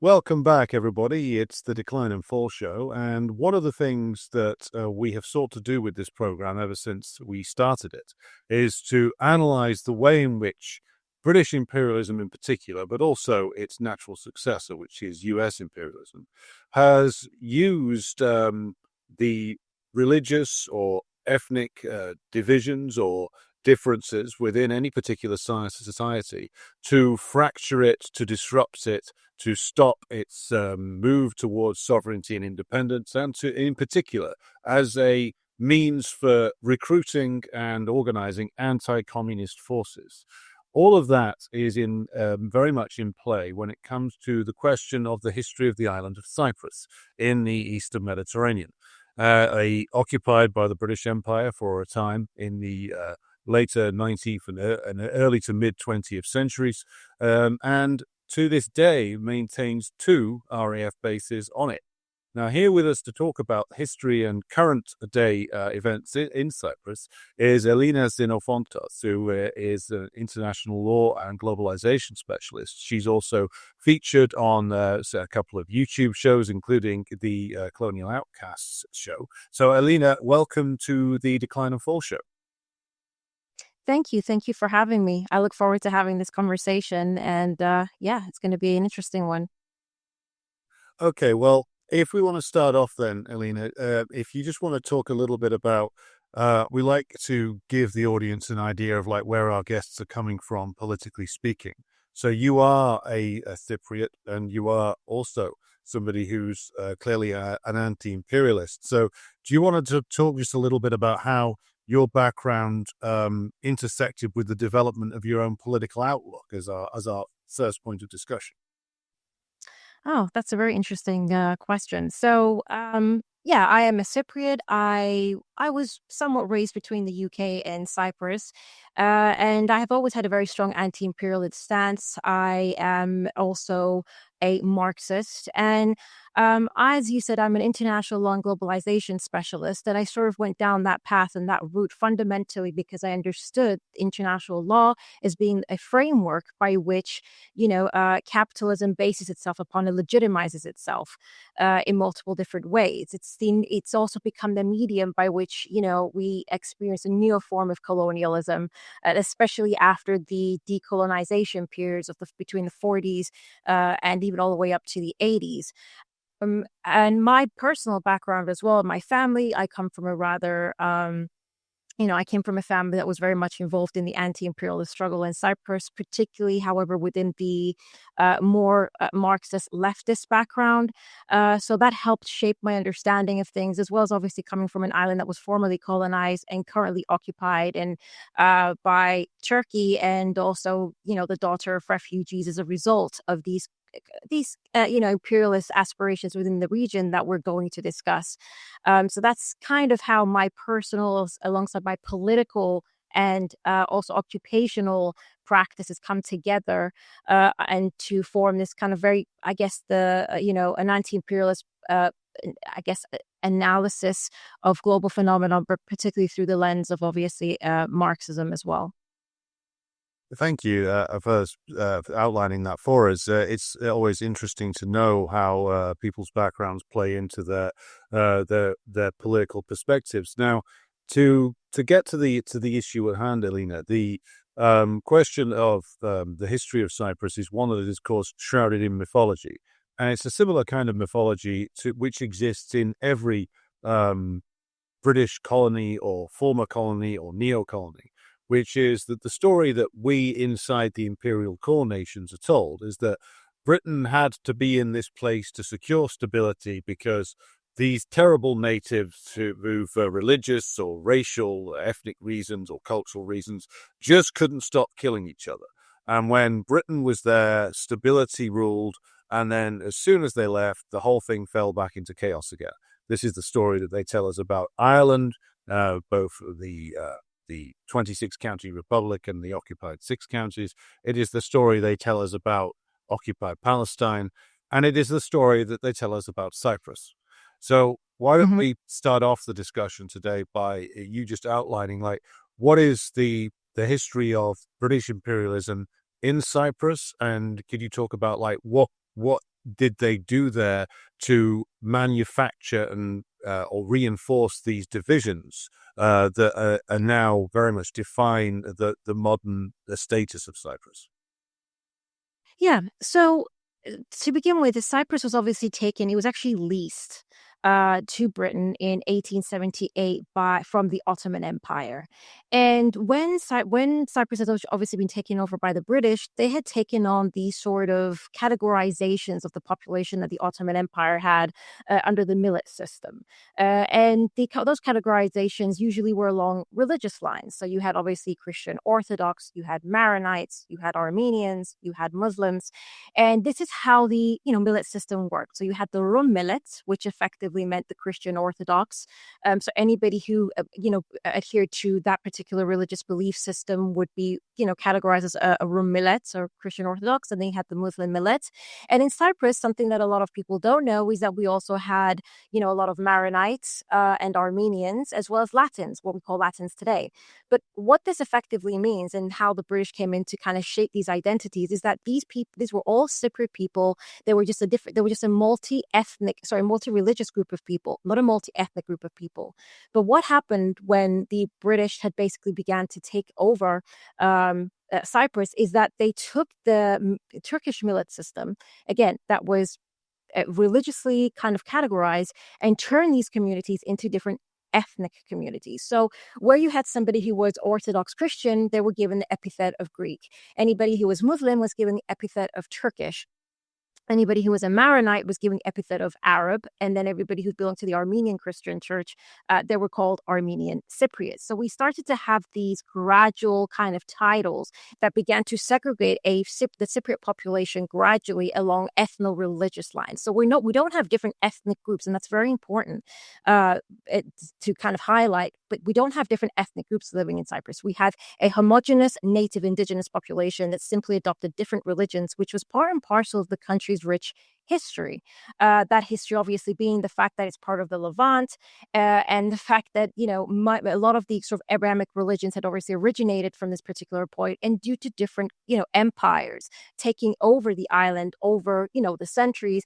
Welcome back, everybody. It's the Decline and Fall Show. And one of the things that we have sought to do with this program ever since we started it is to analyze the way in which British imperialism in particular, but also its natural successor, which is US imperialism, has used the religious or ethnic divisions or differences within any particular society to fracture it, to disrupt it, to stop its move towards sovereignty and independence, and to, in particular, as a means for recruiting and organizing anti-communist forces. All of that is in very much in play when it comes to the question of the history of the island of Cyprus in the Eastern Mediterranean, occupied by the British Empire for a time in the later 19th and early to mid 20th centuries, and to this day maintains two RAF bases on it. Now, here with us to talk about history and current day events in Cyprus is Elina Xenophontos, who is an international law and globalization specialist. She's also featured on a couple of YouTube shows, including the Colonial Outcasts show. So, Elina, welcome to the Decline and Fall Show. Thank you. Thank you for having me. I look forward to having this conversation. And it's going to be an interesting one. Okay, well, if we want to start off then, Elina, if you just want to talk a little bit about, we like to give the audience an idea of like where our guests are coming from, politically speaking. So you are a Cypriot, and you are also somebody who's clearly an anti-imperialist. So do you want to talk just a little bit about how your background intersected with the development of your own political outlook as our first point of discussion? Oh, that's a very interesting question. So, I am a Cypriot. I was somewhat raised between the UK and Cyprus, and I have always had a very strong anti-imperialist stance. I am also a Marxist, and as you said, I'm an international law and globalization specialist, and I sort of went down that path and that route fundamentally because I understood international law as being a framework by which capitalism bases itself upon and legitimizes itself in multiple different ways. It's also become the medium by which we experience a new form of colonialism, especially after the decolonization periods of between the 40s and even all the way up to the 80s. And my personal background as well, my family, I come from a rather I came from a family that was very much involved in the anti-imperialist struggle in Cyprus, particularly, however, within the more Marxist leftist background. So that helped shape my understanding of things, as well as obviously coming from an island that was formerly colonized and currently occupied and by Turkey, and also, the daughter of refugees as a result of these imperialist aspirations within the region that we're going to discuss. So that's kind of how my personal, alongside my political and also occupational practices come together, and to form this kind of very, I guess, an anti-imperialist, analysis of global phenomenon, but particularly through the lens of obviously Marxism as well. Thank you for outlining that for us. It's always interesting to know how people's backgrounds play into their political perspectives. Now, to get to the issue at hand, Elina, the question of the history of Cyprus is one that is, of course, shrouded in mythology, and it's a similar kind of mythology to which exists in every British colony or former colony or neo-colony, which is that the story that we inside the imperial core nations are told is that Britain had to be in this place to secure stability because these terrible natives who for religious or racial, ethnic reasons or cultural reasons just couldn't stop killing each other. And when Britain was there, stability ruled. And then as soon as they left, the whole thing fell back into chaos again. This is the story that they tell us about Ireland, both the 26 county republic and the occupied 6 counties. It is the story they tell us about occupied Palestine, and it is the story that they tell us about Cyprus. So why don't we start off the discussion today by you just outlining like what is the history of British imperialism in Cyprus, and could you talk about like what did they do there to manufacture and or reinforce these divisions that are now very much define the modern status of Cyprus? Yeah. So to begin with, Cyprus was obviously taken. It was actually leased to Britain in 1878 from the Ottoman Empire. And when Cyprus had obviously been taken over by the British, they had taken on these sort of categorizations of the population that the Ottoman Empire had under the millet system. Those categorizations usually were along religious lines. So you had obviously Christian Orthodox, you had Maronites, you had Armenians, you had Muslims. And this is how the millet system worked. So you had the Rum millet, which effectively meant the Christian Orthodox. So anybody who adhered to that particular religious belief system would be categorized as a Rum millet or Christian Orthodox. And then you had the Muslim millet. And in Cyprus, something that a lot of people don't know is that we also had a lot of Maronites and Armenians, as well as Latins, what we call Latins today. But what this effectively means, and how the British came in to kind of shape these identities, is that these were all Cypriot people. They were just a multi-religious group of people, not a multi-ethnic group of people. But what happened when the British had basically began to take over Cyprus is that they took the Turkish millet system, again, that was religiously kind of categorized, and turned these communities into different ethnic communities. So where you had somebody who was Orthodox Christian, they were given the epithet of Greek. Anybody who was Muslim was given the epithet of Turkish. Anybody who was a Maronite was given the epithet of Arab, and then everybody who belonged to the Armenian Christian church, they were called Armenian Cypriots. So we started to have these gradual kind of titles that began to segregate the Cypriot population gradually along ethno-religious lines. So we don't have different ethnic groups, and that's very important to kind of highlight. But we don't have different ethnic groups living in Cyprus. We have a homogeneous native indigenous population that simply adopted different religions, which was part and parcel of the country's rich history. That history obviously being the fact that it's part of the Levant, and the fact that a lot of the sort of Abrahamic religions had obviously originated from this particular point, and due to different empires taking over the island over the centuries,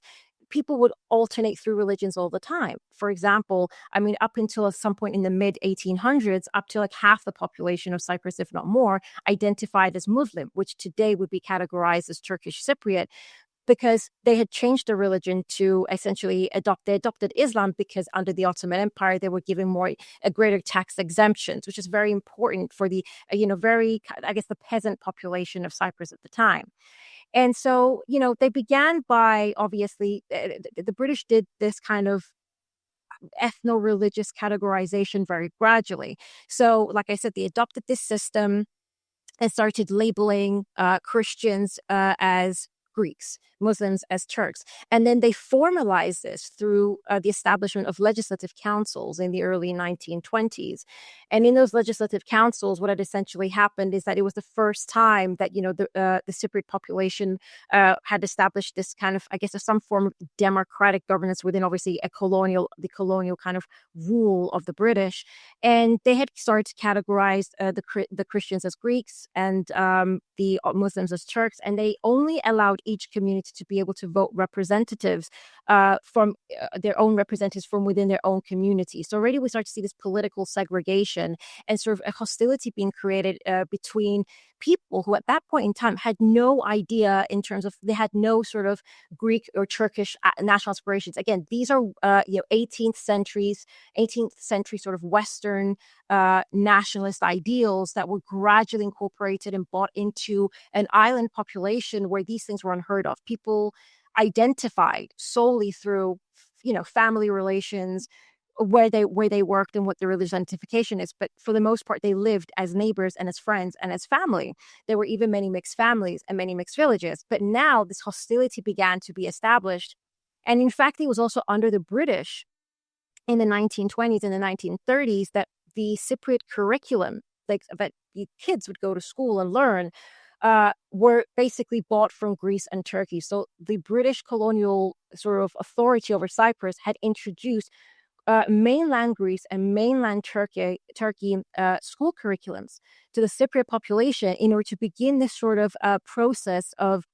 people would alternate through religions all the time. For example, I mean, up until some point in the mid 1800s, up to like half the population of Cyprus, if not more, identified as Muslim, which today would be categorized as Turkish Cypriot, because they had changed their religion to essentially adopted Islam, because under the Ottoman Empire, they were given a greater tax exemptions, which is very important for the, very, I guess, the peasant population of Cyprus at the time. And so, they began by, obviously, the British did this kind of ethno-religious categorization very gradually. So, like I said, they adopted this system and started labeling Christians as Greeks, Muslims as Turks. And then they formalized this through the establishment of legislative councils in the early 1920s. And in those legislative councils, what had essentially happened is that it was the first time that, the Cypriot population had established this kind of, I guess, some form of democratic governance within, obviously, the colonial kind of rule of the British. And they had started to categorize the Christians as Greeks and the Muslims as Turks. And they only allowed each community to be able to vote representatives from their own representatives from within their own community. So already we start to see this political segregation and sort of a hostility being created between people who at that point in time had no idea in terms of, they had no sort of Greek or Turkish national aspirations. Again, these are 18th century sort of Western nationalist ideals that were gradually incorporated and bought into an island population where these things were unheard of. People identified solely through family relations, where they worked and what their religious identification is. But for the most part, they lived as neighbors and as friends and as family. There were even many mixed families and many mixed villages. But now this hostility began to be established. And in fact, it was also under the British in the 1920s and the 1930s that the Cypriot curriculum, like that kids would go to school and learn, were basically bought from Greece and Turkey. So the British colonial sort of authority over Cyprus had introduced mainland Greece and mainland Turkey school curriculums to the Cypriot population in order to begin this sort of process of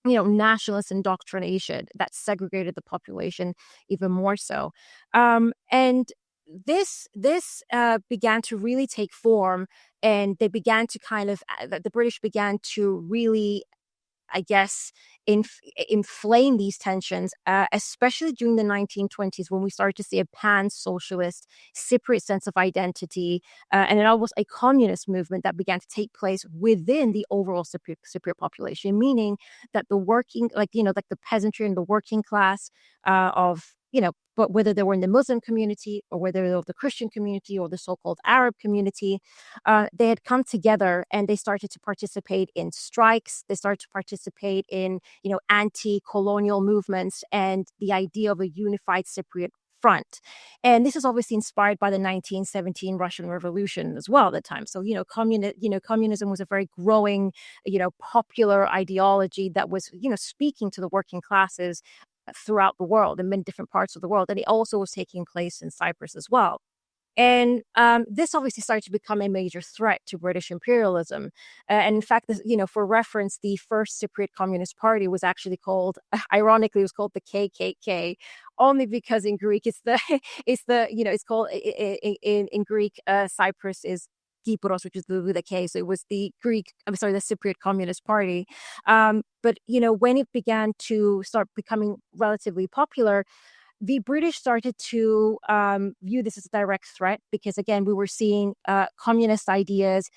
nationalist indoctrination that segregated the population even more so. And this began to really take form, and they began to the British began to really, I guess, inflame these tensions, especially during the 1920s, when we started to see a pan-socialist Cypriot sense of identity, and an almost a communist movement that began to take place within the overall Cypriot population, meaning that the working, like the peasantry and the working class but whether they were in the Muslim community or whether they were the Christian community or the so-called Arab community, they had come together and they started to participate in strikes. They started to participate in, anti-colonial movements and the idea of a unified Cypriot front. And this is obviously inspired by the 1917 Russian Revolution as well at the time. So, communism was a very growing, popular ideology that was, speaking to the working classes throughout the world, in many different parts of the world. And it also was taking place in Cyprus as well. And this obviously started to become a major threat to British imperialism. And in fact, for reference, the first Cypriot Communist Party was actually called, ironically, it was called the KKK, only because in Greek it's called in Greek, Cyprus is Kypros, which is the K. So it was the Cypriot Communist Party. But when it began to start becoming relatively popular, the British started to view this as a direct threat because, again, we were seeing communist ideas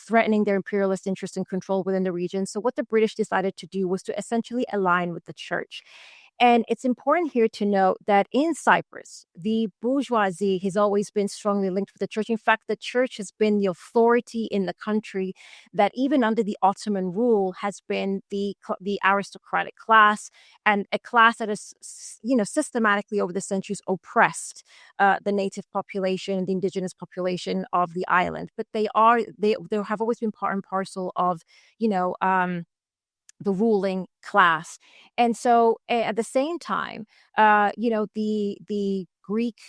threatening their imperialist interest and control within the region. So what the British decided to do was to essentially align with the church. And it's important here to note that in Cyprus, the bourgeoisie has always been strongly linked with the church. In fact, the church has been the authority in the country that even under the Ottoman rule has been the aristocratic class, and a class that has, systematically over the centuries oppressed the native population, the indigenous population of the island. But they have always been part and parcel of, the ruling class. And so at the same time, the Greek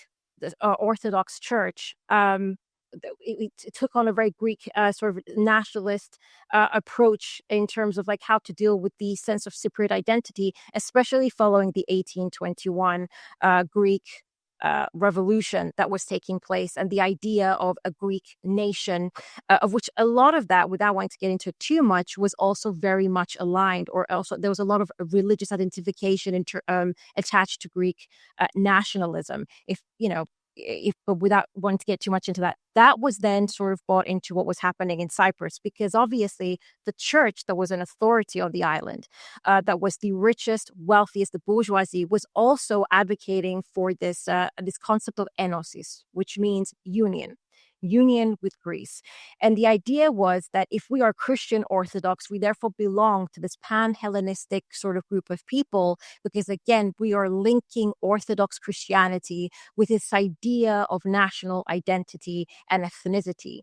Orthodox Church, it took on a very Greek sort of nationalist approach in terms of like how to deal with the sense of Cypriot identity, especially following the 1821 Greek revolution that was taking place, and the idea of a Greek nation, of which a lot of that, without wanting to get into it too much, was also very much aligned, or also there was a lot of religious identification attached to Greek nationalism. But without wanting to get too much into that, that was then sort of brought into what was happening in Cyprus, because obviously the church that was an authority on the island, that was the richest, wealthiest, the bourgeoisie, was also advocating for this concept of enosis, which means union with Greece. And the idea was that if we are Christian Orthodox, we therefore belong to this pan-Hellenistic sort of group of people, because again, we are linking Orthodox Christianity with this idea of national identity and ethnicity,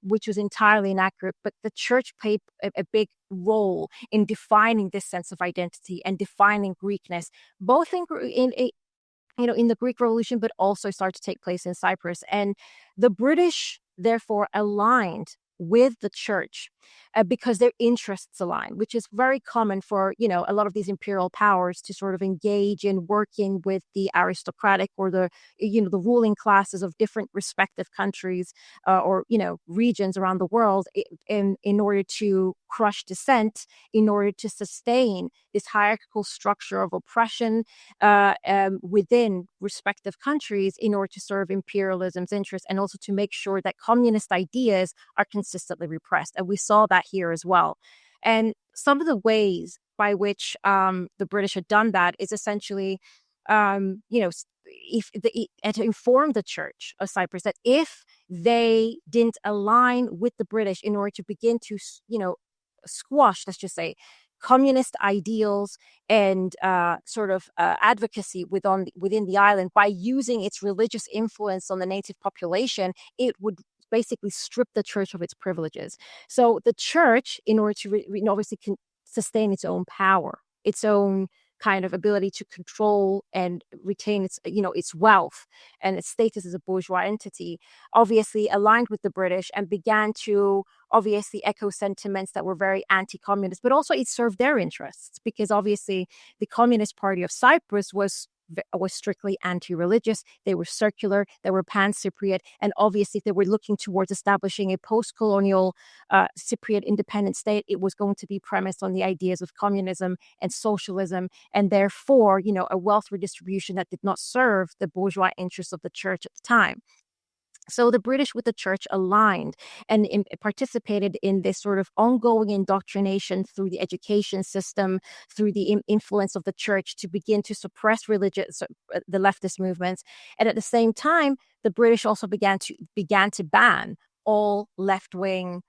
which was entirely inaccurate. But the church played a big role in defining this sense of identity and defining Greekness, both in the Greek Revolution, but also started to take place in Cyprus. And the British, therefore, aligned with the church because their interests align, which is very common for, a lot of these imperial powers to sort of engage in working with the aristocratic or the ruling classes of different respective countries or regions around the world in order to crush dissent, in order to sustain this hierarchical structure of oppression within respective countries, in order to serve imperialism's interests, and also to make sure that communist ideas are consistently repressed. And we saw that here as well. And some of the ways by which the British had done that is essentially, and to inform the Church of Cyprus that if they didn't align with the British in order to begin to, squash, let's just say, communist ideals and advocacy within the island by using its religious influence on the native population, it would basically strip the church of its privileges. So the church, in order to obviously sustain its own power, its own kind of ability to control and retain its wealth and its status as a bourgeois entity, obviously aligned with the British and began to obviously echo sentiments that were very anti-communist, but also it served their interests because obviously the Communist Party of Cyprus was strictly anti-religious. They were circular, they were pan-Cypriot, and obviously if they were looking towards establishing a post-colonial Cypriot independent state, it was going to be premised on the ideas of communism and socialism, and therefore, a wealth redistribution that did not serve the bourgeois interests of the church at the time. So the British with the church aligned and participated in this sort of ongoing indoctrination through the education system, through the influence of the church to begin to suppress the leftist movements. And at the same time, the British also began to ban all left-wing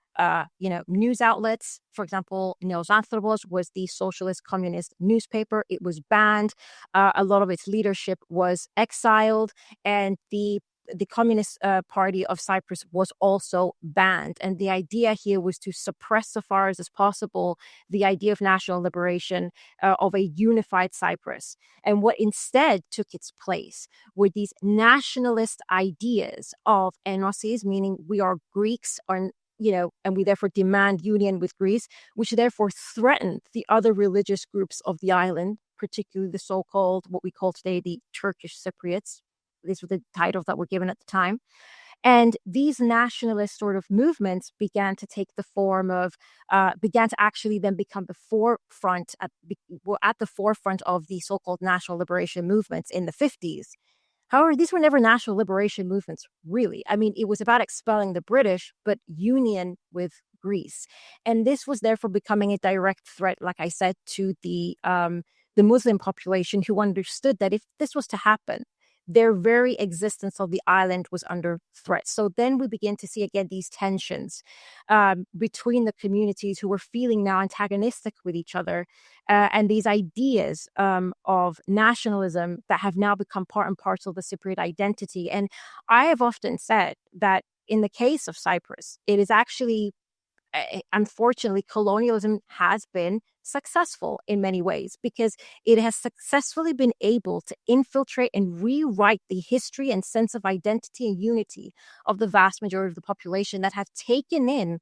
news outlets. For example, Xenophontos was the socialist communist newspaper. It was banned. A lot of its leadership was exiled, and the Communist Party of Cyprus was also banned. And the idea here was to suppress so far as possible the idea of national liberation, of a unified Cyprus. And what instead took its place were these nationalist ideas of enosis, meaning we are Greeks, and we therefore demand union with Greece, which therefore threatened the other religious groups of the island, particularly the so-called, what we call today, the Turkish Cypriots. These were the titles that were given at the time. And these nationalist sort of movements began to take the form of, began to actually then become the forefront, at the forefront of the so-called national liberation movements in the 50s. However, these were never national liberation movements, really. I mean, it was about expelling the British, but union with Greece. And this was therefore becoming a direct threat, like I said, to the Muslim population, who understood that if this was to happen, their very existence of the island was under threat. So then we begin to see again these tensions between the communities who were feeling now antagonistic with each other, and these ideas of nationalism that have now become part and parcel of the Cypriot identity. And I have often said that in the case of Cyprus, it is actually, unfortunately, colonialism has been successful in many ways because it has successfully been able to infiltrate and rewrite the history and sense of identity and unity of the vast majority of the population that have taken in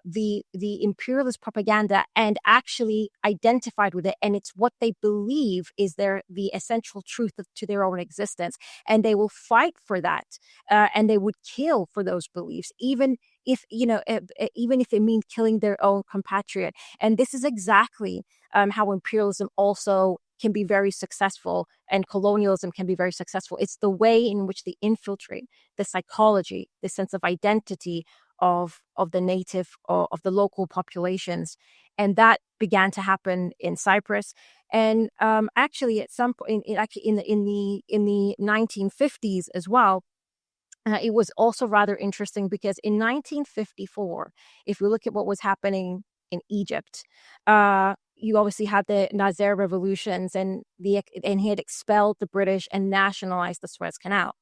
the imperialist propaganda and actually identified with it, and it's what they believe is the essential truth to their own existence, and they will fight for that, and they would kill for those beliefs, even if it means killing their own compatriot. And this is exactly how imperialism also can be very successful and colonialism can be very successful. It's the way in which they infiltrate the psychology, the sense of identity of the native or of the local populations. And that began to happen in Cyprus. And actually at some point in the 1950s as well, it was also rather interesting because in 1954, if we look at what was happening in Egypt, you obviously had the Nasser revolutions, and he had expelled the British and nationalized the Suez Canal.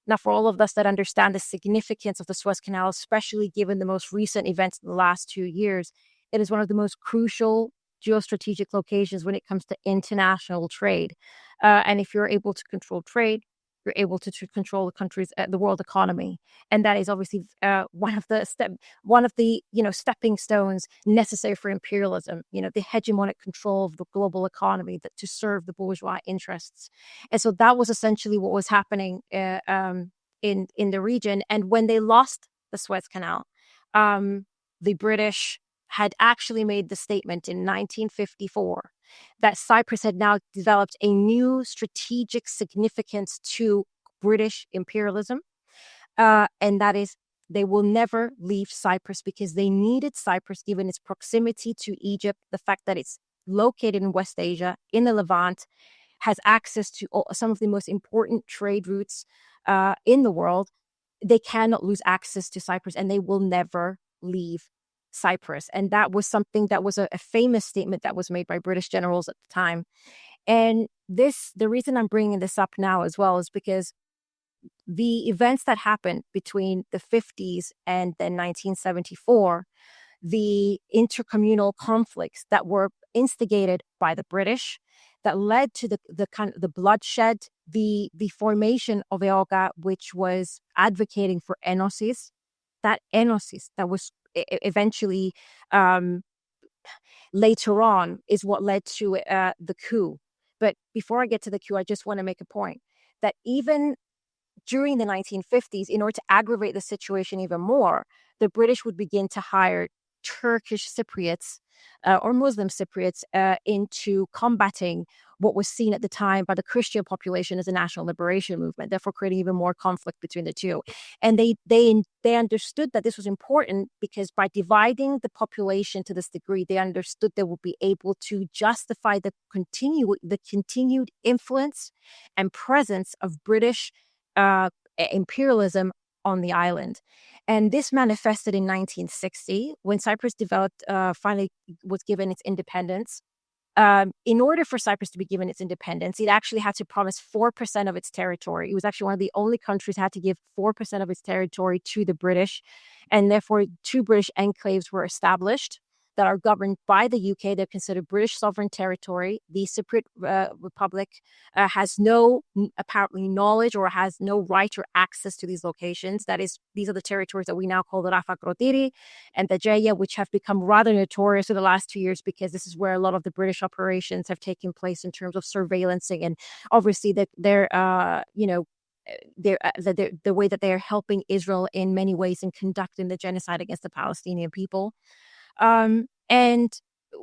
Now, for all of us that understand the significance of the Suez Canal, especially given the most recent events in the last 2 years, it is one of the most crucial geostrategic locations when it comes to international trade. And if you're able to control trade, you're able to control the world economy, and that is obviously one of the stepping stones necessary for imperialism. The hegemonic control of the global economy to serve the bourgeois interests, and so that was essentially what was happening in the region. And when they lost the Suez Canal, the British had actually made the statement in 1954 that Cyprus had now developed a new strategic significance to British imperialism. And that is, they will never leave Cyprus because they needed Cyprus, given its proximity to Egypt, the fact that it's located in West Asia, in the Levant, has access to some of the most important trade routes in the world. They cannot lose access to Cyprus, and they will never leave Cyprus. And that was something that was a famous statement that was made by British generals at the time. And the reason I'm bringing this up now as well is because the events that happened between the 50s and then 1974, the intercommunal conflicts that were instigated by the British that led to the kind of the bloodshed, the formation of EOGA, which was advocating for enosis. That enosis that was eventually later on is what led to the coup. But before I get to the coup, I just want to make a point that even during the 1950s, in order to aggravate the situation even more, the British would begin to hire Turkish Cypriots or Muslim Cypriots into combating what was seen at the time by the Christian population as a national liberation movement, therefore creating even more conflict between the two. And they understood that this was important because by dividing the population to this degree, they understood they would be able to justify the continued influence and presence of British imperialism on the island. And this manifested in 1960 when Cyprus finally was given its independence. In order for Cyprus to be given its independence, it actually had to promise 4% of its territory. It was actually one of the only countries that had to give 4% of its territory to the British. And therefore, 2 British enclaves were established that are governed by the UK. They're considered British sovereign territory. The Cypriot Republic has no apparently knowledge or has no right or access to these locations. These are the territories that we now call the Rafa Krotiri and the Jaya, which have become rather notorious in the last 2 years because this is where a lot of the British operations have taken place in terms of surveillancing and obviously the way that they are helping Israel in many ways in conducting the genocide against the Palestinian people. And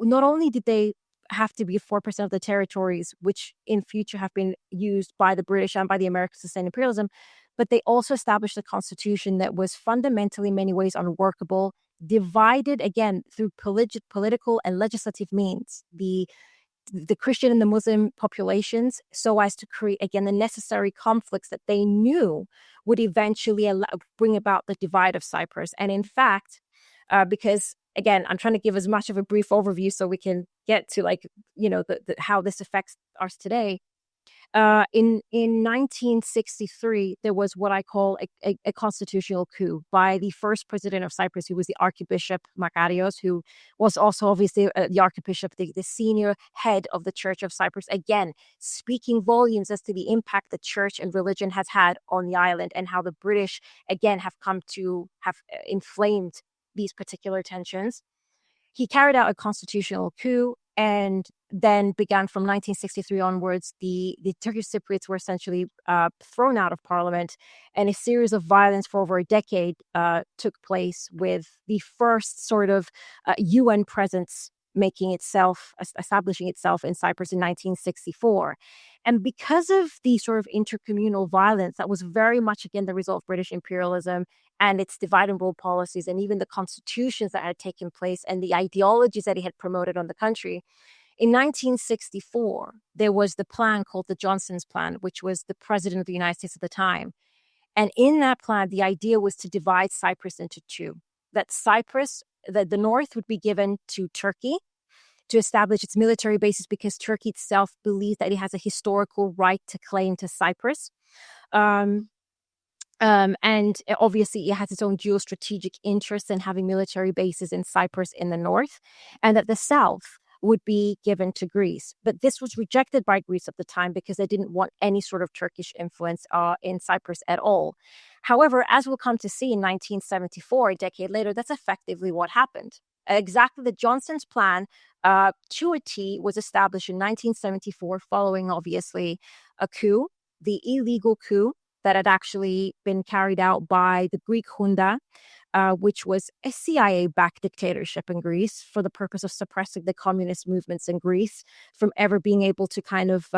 not only did they have to be 4% of the territories, which in future have been used by the British and by the Americans to sustain imperialism, but they also established a constitution that was fundamentally in many ways unworkable, divided again through political and legislative means, the Christian and the Muslim populations, so as to create, again, the necessary conflicts that they knew would eventually bring about the divide of Cyprus. And in fact, because again, I'm trying to give as much of a brief overview so we can get to how this affects us today. In 1963, there was what I call a constitutional coup by the first president of Cyprus, who was the Archbishop Makarios, who was also obviously the Archbishop, the senior head of the Church of Cyprus, again, speaking volumes as to the impact the church and religion has had on the island and how the British, again, have come to have inflamed these particular tensions. He carried out a constitutional coup and then began from 1963 onwards. The Turkish Cypriots were essentially thrown out of parliament, and a series of violence for over a decade took place, with the first sort of UN presence establishing itself in Cyprus in 1964. And because of the sort of intercommunal violence that was very much, again, the result of British imperialism and its divide and rule policies, and even the constitutions that had taken place and the ideologies that he had promoted on the country, in 1964, there was the plan called the Johnson's Plan, which was the president of the United States at the time. And in that plan, the idea was to divide Cyprus into two. That the north would be given to Turkey to establish its military bases because Turkey itself believes that it has a historical right to claim to Cyprus. And obviously it has its own geostrategic interests in having military bases in Cyprus in the north, and that the south would be given to Greece. But this was rejected by Greece at the time because they didn't want any sort of Turkish influence in Cyprus at all. However, as we'll come to see in 1974, a decade later, that's effectively what happened. Exactly, the Johnson's Plan to a T was established in 1974 following, obviously, a coup, the illegal coup that had actually been carried out by the Greek junta, which was a CIA-backed dictatorship in Greece for the purpose of suppressing the communist movements in Greece from ever being able to kind of,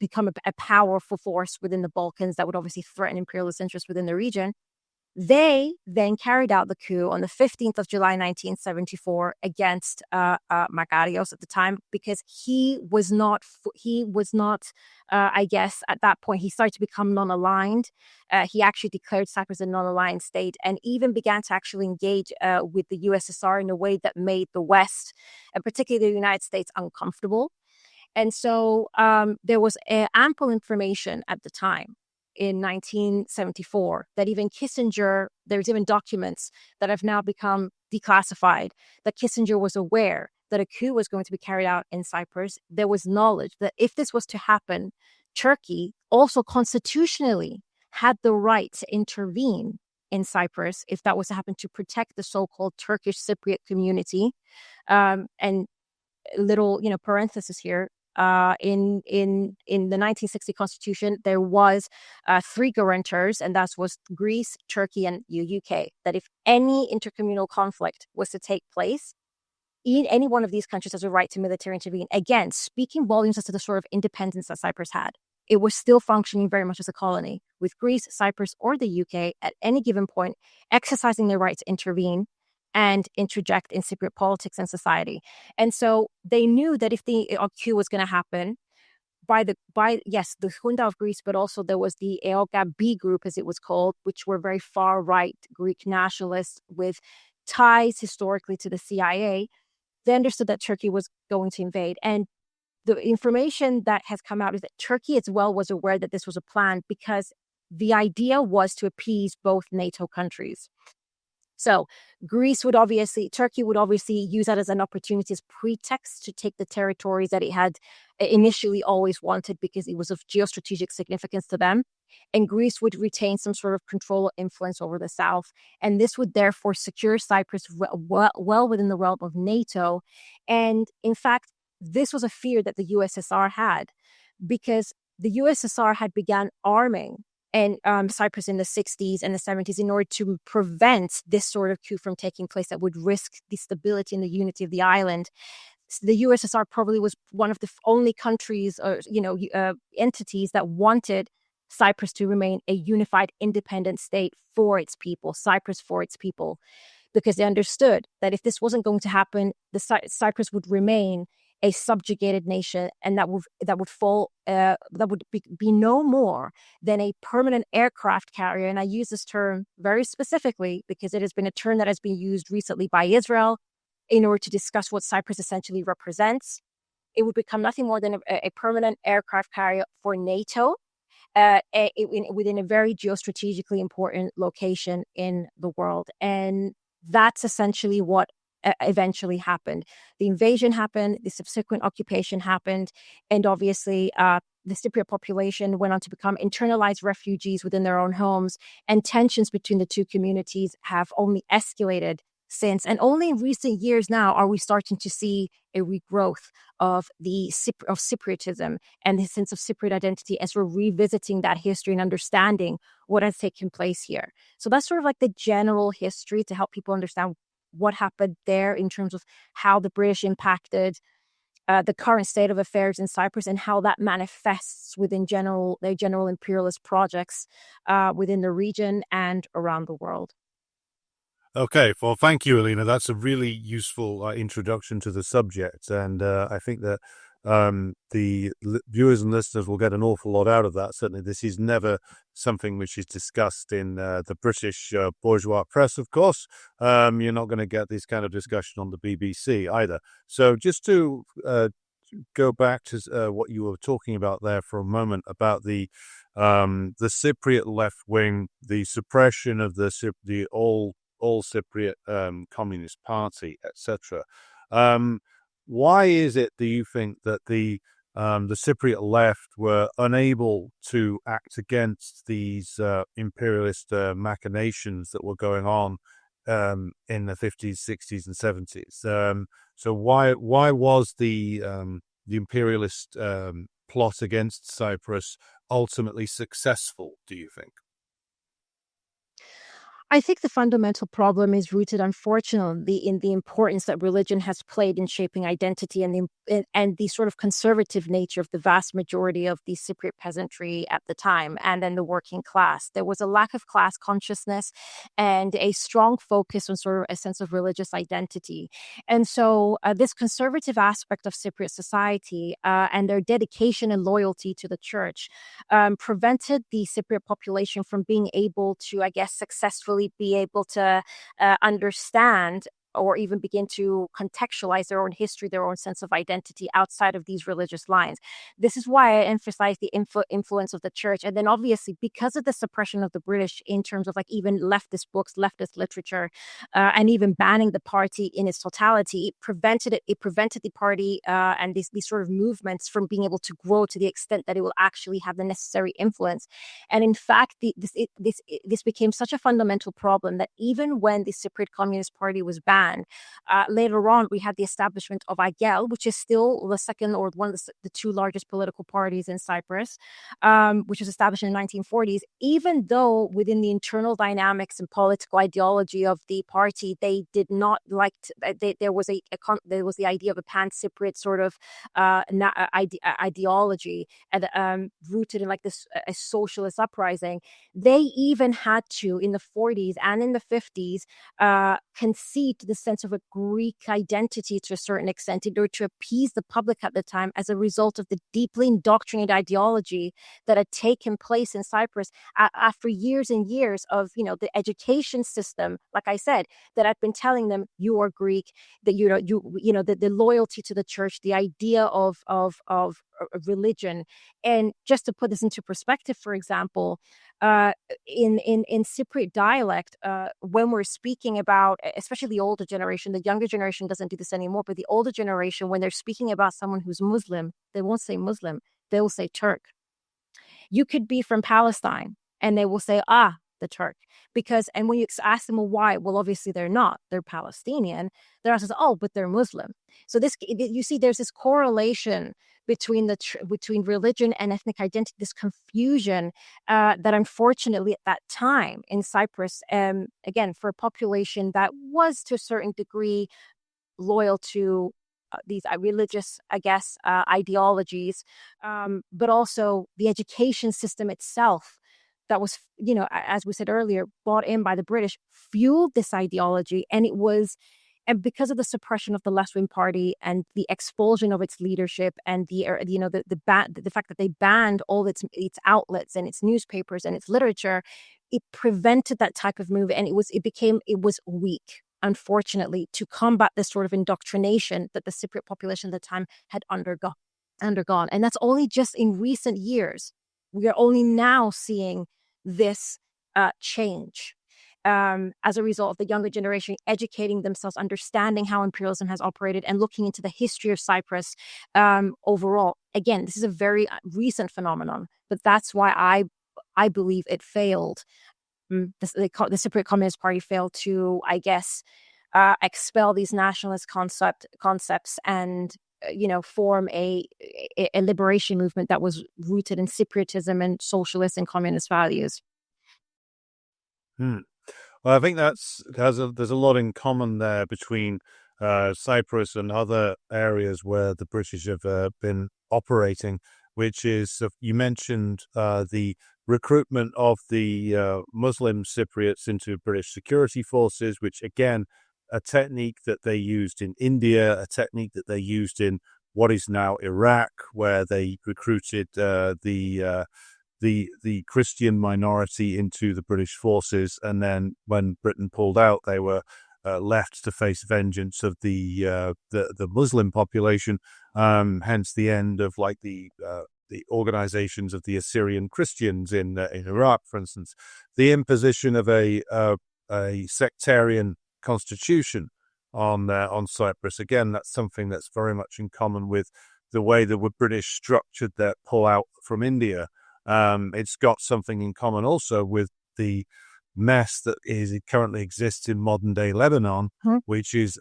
become a powerful force within the Balkans that would obviously threaten imperialist interests within the region. They then carried out the coup on the 15th of July, 1974 against Makarios at the time, because he was not, I guess, at that point, he started to become non-aligned. He actually declared Cyprus a non-aligned state and even began to actually engage with the USSR in a way that made the West, and particularly the United States, uncomfortable. And so there was ample information at the time in 1974, that even Kissinger, there's even documents that have now become declassified, that Kissinger was aware that a coup was going to be carried out in Cyprus. There was knowledge that if this was to happen, Turkey also constitutionally had the right to intervene in Cyprus if that was to happen, to protect the so-called Turkish Cypriot community. And little, parenthesis here. In the 1960 Constitution, there was three guarantors, and that was Greece, Turkey, and UK. That if any intercommunal conflict was to take place, any one of these countries has a right to military intervene. Again, speaking volumes as to the sort of independence that Cyprus had. It was still functioning very much as a colony, with Greece, Cyprus, or the UK at any given point exercising their right to intervene and interject in Cypriot politics and society. And so they knew that if the coup was going to happen, the junta of Greece, but also there was the EOKA B group, as it was called, which were very far right Greek nationalists with ties historically to the CIA. They understood that Turkey was going to invade. And the information that has come out is that Turkey as well was aware that this was a plan, because the idea was to appease both NATO countries. So Turkey would obviously use that as an opportunity, as pretext to take the territories that it had initially always wanted, because it was of geostrategic significance to them. And Greece would retain some sort of control or influence over the south. And this would therefore secure Cyprus well within the realm of NATO. And in fact, this was a fear that the USSR had, because the USSR had begun arming and Cyprus in the 60s and the 70s in order to prevent this sort of coup from taking place that would risk the stability and the unity of the island. The USSR probably was one of the only countries or entities that wanted Cyprus to remain a unified, independent state for its people, Cyprus for its people, because they understood that if this wasn't going to happen, Cyprus would remain a subjugated nation, and that would be no more than a permanent aircraft carrier. And I use this term very specifically because it has been a term that has been used recently by Israel in order to discuss what Cyprus essentially represents. It would become nothing more than a permanent aircraft carrier for NATO, within a very geostrategically important location in the world. And that's essentially what eventually happened. The invasion happened, the subsequent occupation happened, and obviously the Cypriot population went on to become internalized refugees within their own homes, and tensions between the two communities have only escalated since. And only in recent years now are we starting to see a regrowth of Cypriotism and the sense of Cypriot identity, as we're revisiting that history and understanding what has taken place here. So that's sort of like the general history to help people understand what happened there in terms of how the British impacted the current state of affairs in Cyprus, and how that manifests within their general imperialist projects within the region and around the world. Okay, well, thank you, Elina. That's a really useful introduction to the subject, and I think that the viewers and listeners will get an awful lot out of that. Certainly, this is never something which is discussed in the British bourgeois press, of course. You're not going to get this kind of discussion on the BBC either. So just to go back to what you were talking about there for a moment about the Cypriot left wing, the suppression of the all Cypriot Communist Party, etc. Why is it, do you think, that the Cypriot left were unable to act against these imperialist machinations that were going on in the 50s, 60s, and 70s? So why was the imperialist plot against Cyprus ultimately successful, do you think? I think the fundamental problem is rooted, unfortunately, in the importance that religion has played in shaping identity, and the sort of conservative nature of the vast majority of the Cypriot peasantry at the time, and then the working class. There was a lack of class consciousness and a strong focus on sort of a sense of religious identity. And so this conservative aspect of Cypriot society and their dedication and loyalty to the church prevented the Cypriot population from being able to, I guess, successfully be able to understand or even begin to contextualize their own history, their own sense of identity outside of these religious lines. This is why I emphasize the influence of the church. And then obviously, because of the suppression of the British in terms of like even leftist books, leftist literature, and even banning the party in its totality, it prevented the party and these sort of movements from being able to grow to the extent that it will actually have the necessary influence. And in fact, this became such a fundamental problem that even when the Cypriot Communist Party was banned, later on, we had the establishment of IGEL, which is still the second or one of the two largest political parties in Cyprus, which was established in the 1940s. Even though within the internal dynamics and political ideology of the party, they did not like there was the idea of a pan-Cypriot sort of ideology and rooted in like this a socialist uprising. They even had to in the 40s and in the 50s concede the sense of a Greek identity to a certain extent in order to appease the public at the time as a result of the deeply indoctrinated ideology that had taken place in Cyprus after years and years of, the education system, like I said, that had been telling them you are Greek, that the loyalty to the church, the idea of religion. And just to put this into perspective, for example, in Cypriot dialect, when we're speaking about, especially the older generation, the younger generation doesn't do this anymore, but the older generation, when they're speaking about someone who's Muslim, they won't say Muslim, they will say Turk. You could be from Palestine and they will say, the Turk. And when you ask them why, well, obviously they're not, they're Palestinian. They're also, but they're Muslim. So you see, there's this correlation between between religion and ethnic identity, this confusion that unfortunately at that time in Cyprus, again, for a population that was to a certain degree loyal to these religious, I guess, ideologies, but also the education system itself that was, as we said earlier, brought in by the British, fueled this ideology. And because of the suppression of the left-wing party and the expulsion of its leadership and the fact that they banned all its outlets and its newspapers and its literature, it prevented that type of move, and it was weak, unfortunately, to combat this sort of indoctrination that the Cypriot population at the time had undergone. And that's only just in recent years. We are only now seeing this change as a result of the younger generation educating themselves, understanding how imperialism has operated, and looking into the history of Cyprus overall. Again, this is a very recent phenomenon, but that's why I believe it failed. The Cypriot Communist Party failed to, I guess, expel these nationalist concepts and form a liberation movement that was rooted in Cypriotism and socialist and communist values. Well, I think there's a lot in common there between Cyprus and other areas where the British have been operating, which is, you mentioned the recruitment of the Muslim Cypriots into British security forces, which again, a technique that they used in India, a technique that they used in what is now Iraq, where they recruited the Christian minority into the British forces, and then when Britain pulled out, they were left to face vengeance of the Muslim population. Hence the end of like the organizations of the Assyrian Christians in Iraq, for instance, the imposition of a sectarian constitution on Cyprus. Again, that's something that's very much in common with the way the British structured their pullout from India. It's got something in common also with the mess that currently exists in modern day Lebanon, which is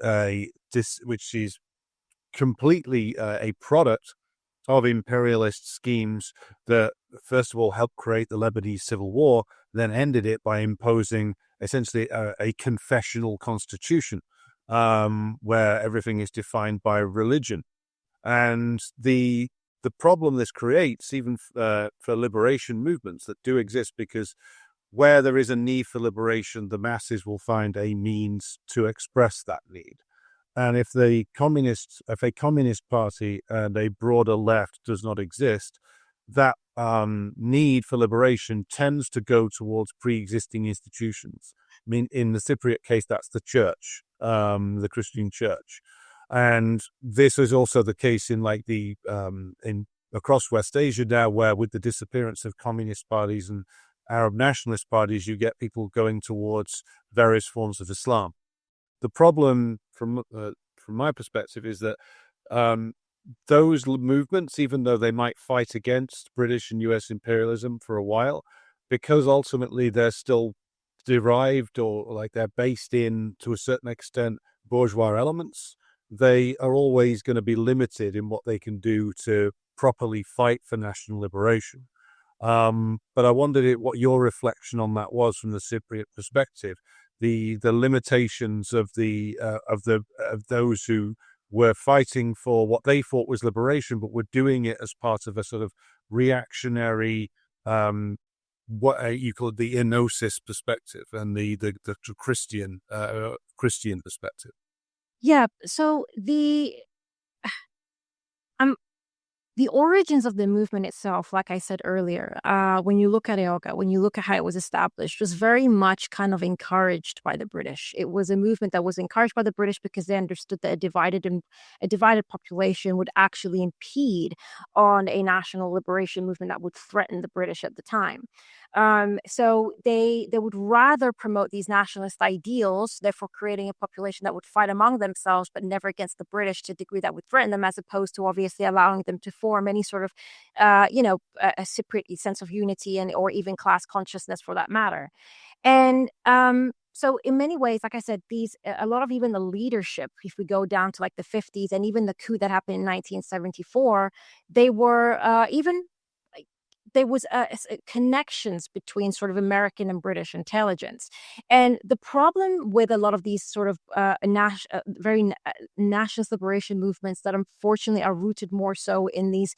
completely a product of imperialist schemes that first of all helped create the Lebanese civil war, then ended it by imposing essentially a confessional constitution where everything is defined by religion. And the problem this creates, even for liberation movements that do exist, because where there is a need for liberation, the masses will find a means to express that need. And if a communist party and a broader left does not exist, that need for liberation tends to go towards pre-existing institutions. I mean, in the Cypriot case, that's the church. the Christian Church. And this is also the case in like in across West Asia now, where with the disappearance of communist parties and Arab nationalist parties, you get people going towards various forms of Islam. The problem from my perspective is that those movements, even though they might fight against British and US imperialism for a while, because ultimately they're still derived or like they're based in, to a certain extent, bourgeois elements, they are always going to be limited in what they can do to properly fight for national liberation. But I wondered what your reflection on that was from the Cypriot perspective, the limitations of those who were fighting for what they thought was liberation, but were doing it as part of a sort of reactionary, what you call the enosis perspective and the Christian perspective. Yeah. So the origins of the movement itself, like I said earlier, when you look at EOGA, when you look at how it was established, was very much kind of encouraged by the British. It was a movement that was encouraged by the British because they understood that a divided population would actually impede on a national liberation movement that would threaten the British at the time. So they would rather promote these nationalist ideals, therefore creating a population that would fight among themselves, but never against the British to a degree that would threaten them, as opposed to obviously allowing them to form any sort of, a Cypriot sense of unity and or even class consciousness for that matter. And so in many ways, like I said, a lot of even the leadership, if we go down to like the 50s and even the coup that happened in 1974, they were even there was connections between sort of American and British intelligence. And the problem with a lot of these sort of nationalist liberation movements that unfortunately are rooted more so in these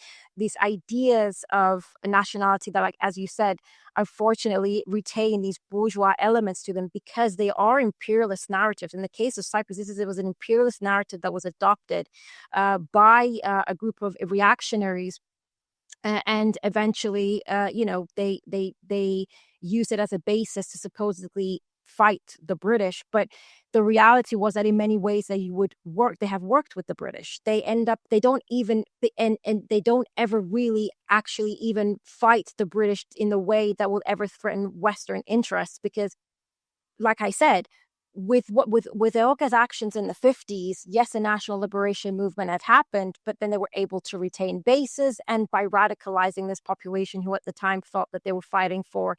ideas of a nationality that, like as you said, unfortunately retain these bourgeois elements to them because they are imperialist narratives. In the case of Cyprus, it was an imperialist narrative that was adopted by a group of reactionaries, and eventually, they use it as a basis to supposedly fight the British. But the reality was that in many ways they have worked with the British. They don't even, and they don't ever really actually even fight the British in the way that will ever threaten Western interests, because like I said, with EOGA's actions in the 50s, yes, a national liberation movement had happened, but then they were able to retain bases, and by radicalizing this population who at the time thought that they were fighting for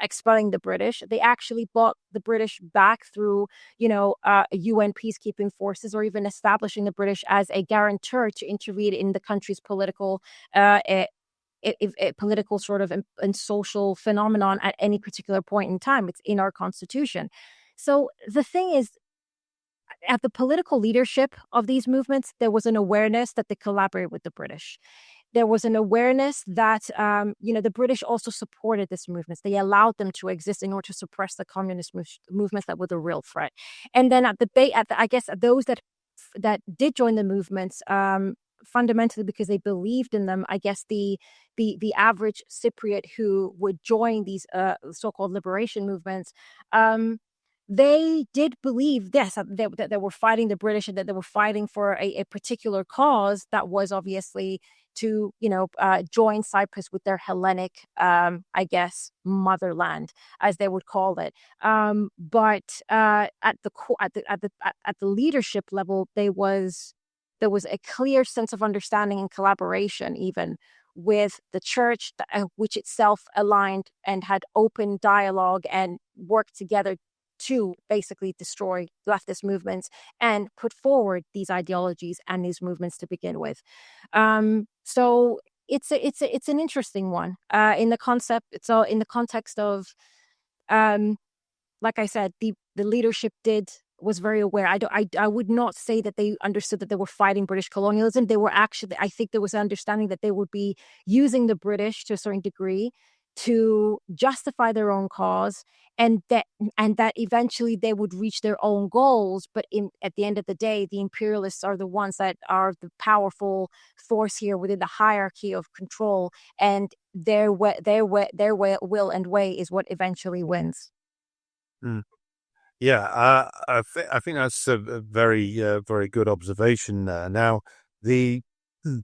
expelling the British, they actually brought the British back through, UN peacekeeping forces, or even establishing the British as a guarantor to intervene in the country's political political sort of and social phenomenon at any particular point in time. It's in our constitution. So the thing is, at the political leadership of these movements, there was an awareness that they collaborated with the British. There was an awareness that, the British also supported these movements. They allowed them to exist in order to suppress the communist movements that were the real threat. And then I guess those that did join the movements, fundamentally because they believed in them, I guess the average Cypriot who would join these so-called liberation movements, they did believe, yes, that they were fighting the British and that they were fighting for a particular cause that was obviously to, join Cyprus with their Hellenic, I guess, motherland, as they would call it. But at the leadership level, there was a clear sense of understanding and collaboration, even with the church, which itself aligned and had open dialogue and worked together to basically destroy leftist movements and put forward these ideologies and these movements to begin with. So it's an interesting one in the concept. It's all in the context of, like I said, the leadership was very aware. I would not say that they understood that they were fighting British colonialism. They were actually, I think there was an understanding that they would be using the British to a certain degree to justify their own cause, and that eventually they would reach their own goals. But at the end of the day, the imperialists are the ones that are the powerful force here within the hierarchy of control, and their will and way is what eventually wins. Mm. Yeah, I think that's a very very good observation there. Now, the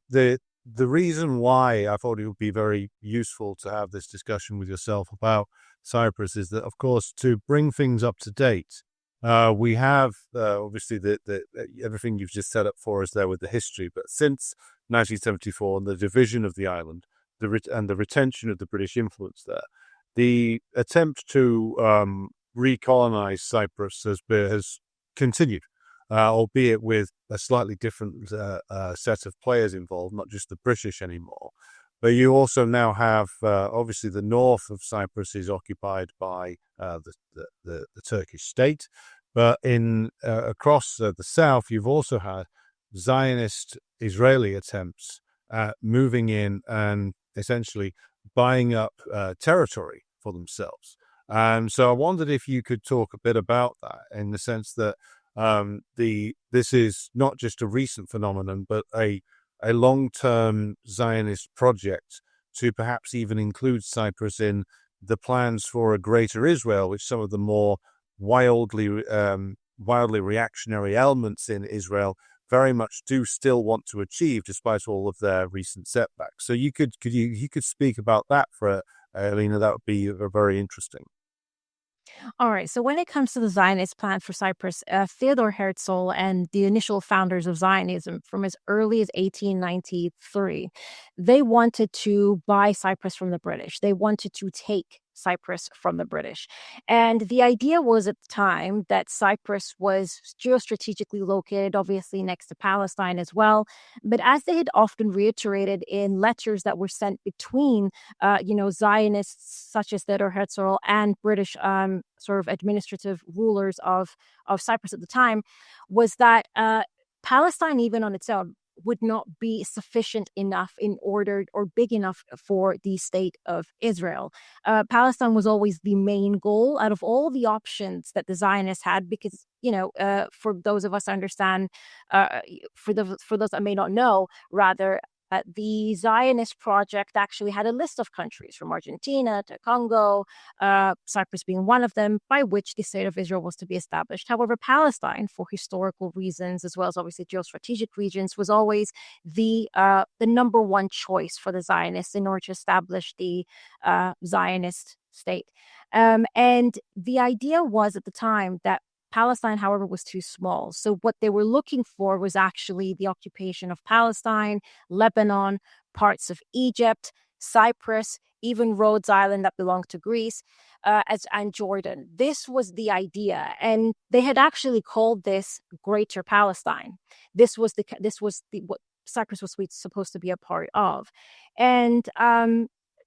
the the reason why I thought it would be very useful to have this discussion with yourself about Cyprus is that, of course, to bring things up to date, we have obviously the everything you've just set up for us there with the history, but since 1974 and the division of the island, and the retention of the British influence there, the attempt to recolonize Cyprus has continued, albeit with a slightly different set of players involved, not just the British anymore. But you also now have, obviously, the north of Cyprus is occupied by the Turkish state, but in across the south, you've also had Zionist Israeli attempts at moving in and essentially buying up territory for themselves. So I wondered if you could talk a bit about that, in the sense that this is not just a recent phenomenon, but a long-term Zionist project to perhaps even include Cyprus in the plans for a greater Israel, which some of the more wildly reactionary elements in Israel very much do still want to achieve, despite all of their recent setbacks. So you could speak about that for Elina. That would be very interesting. All right. So when it comes to the Zionist plan for Cyprus, Theodor Herzl and the initial founders of Zionism from as early as 1893, they wanted to buy Cyprus from the British. They wanted to take Cyprus from the British. And the idea was at the time that Cyprus was geostrategically located, obviously next to Palestine as well. But as they had often reiterated in letters that were sent between Zionists such as Theodor Herzl and British sort of administrative rulers of Cyprus at the time, was that Palestine, even on its own, would not be sufficient enough in order or big enough for the state of Israel. Palestine was always the main goal out of all the options that the Zionists had, because for those of us to understand, for those that may not know, rather, the Zionist project actually had a list of countries from Argentina to Congo, Cyprus being one of them, by which the state of Israel was to be established. However, Palestine, for historical reasons, as well as obviously geostrategic regions, was always the number one choice for the Zionists in order to establish the Zionist state. And the idea was at the time that Palestine, however, was too small. So what they were looking for was actually the occupation of Palestine, Lebanon, parts of Egypt, Cyprus, even Rhodes Island that belonged to Greece, and Jordan. This was the idea, and they had actually called this Greater Palestine. This was what Cyprus was supposed to be a part of, and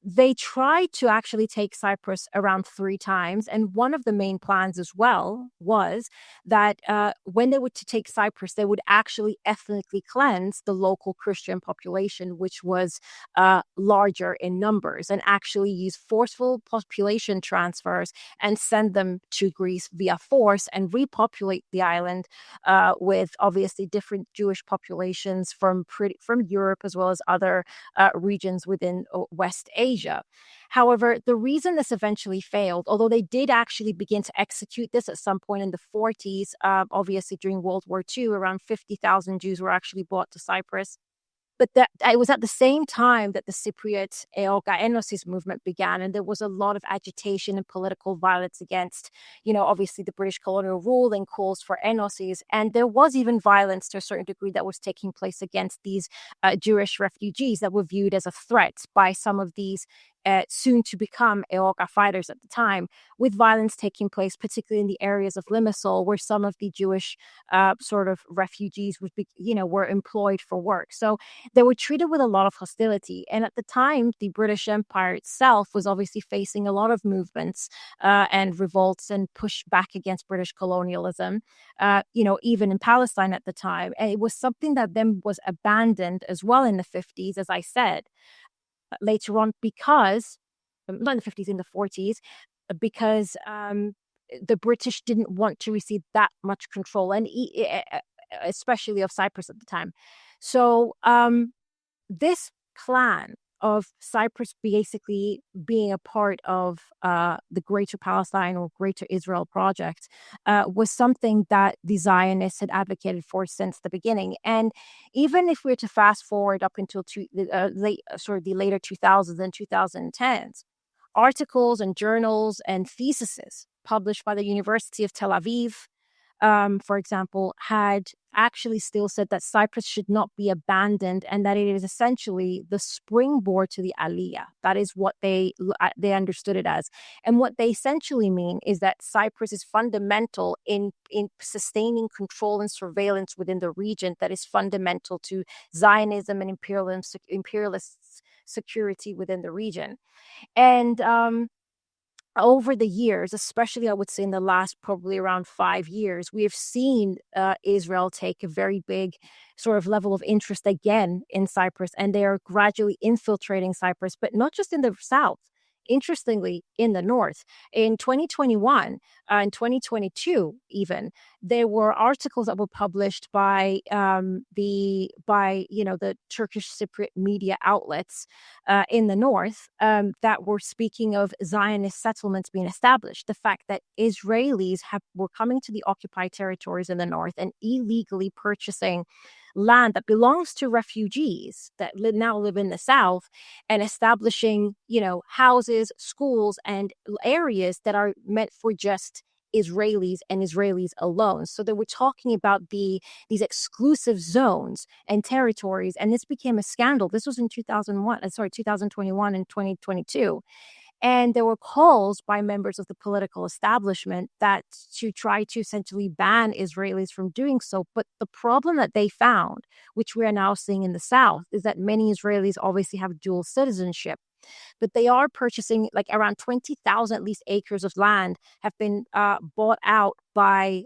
they tried to actually take Cyprus around 3 times. And one of the main plans as well was that when they were to take Cyprus, they would actually ethnically cleanse the local Christian population, which was larger in numbers, and actually use forceful population transfers and send them to Greece via force and repopulate the island with obviously different Jewish populations from Europe as well as other regions within West Asia. However, the reason this eventually failed, although they did actually begin to execute this at some point in the 40s, obviously during World War II, around 50,000 Jews were actually brought to Cyprus. But that it was at the same time that the Cypriot Eoga Enosis movement began, and there was a lot of agitation and political violence against, obviously the British colonial rule and calls for Enosis. And there was even violence to a certain degree that was taking place against these Jewish refugees that were viewed as a threat by some of these soon to become Eoga fighters at the time, with violence taking place, particularly in the areas of Limassol, where some of the Jewish sort of refugees were employed for work. So they were treated with a lot of hostility. And at the time, the British Empire itself was obviously facing a lot of movements and revolts and pushback against British colonialism, even in Palestine at the time. And it was something that then was abandoned as well in the 50s, as I said, later on, because, not in the 50s, in the 40s, because the British didn't want to receive that much control, and especially of Cyprus at the time. So this plan of Cyprus basically being a part of the Greater Palestine or Greater Israel project was something that the Zionists had advocated for since the beginning. And even if we were to fast forward up until the later 2000s and 2010s, articles and journals and theses published by the University of Tel Aviv, for example, had actually still said that Cyprus should not be abandoned and that it is essentially the springboard to the Aliyah. That is what they understood it as. And what they essentially mean is that Cyprus is fundamental in sustaining control and surveillance within the region that is fundamental to Zionism and imperialist security within the region. And over the years, especially I would say in the last probably around 5 years, we have seen Israel take a very big sort of level of interest again in Cyprus, and they are gradually infiltrating Cyprus, but not just in the south. Interestingly, in the north, in 2021 and 2022, even there were articles that were published by the Turkish Cypriot media outlets in the north that were speaking of Zionist settlements being established. The fact that Israelis were coming to the occupied territories in the north and illegally purchasing land that belongs to refugees that now live in the south and establishing, houses, schools, and areas that are meant for just Israelis and Israelis alone. So they were talking about these exclusive zones and territories, and this became a scandal. This was in 2021 and 2022. And there were calls by members of the political establishment that to try to essentially ban Israelis from doing so. But the problem that they found, which we are now seeing in the South, is that many Israelis obviously have dual citizenship, but they are purchasing like around 20,000 at least acres of land have been bought out by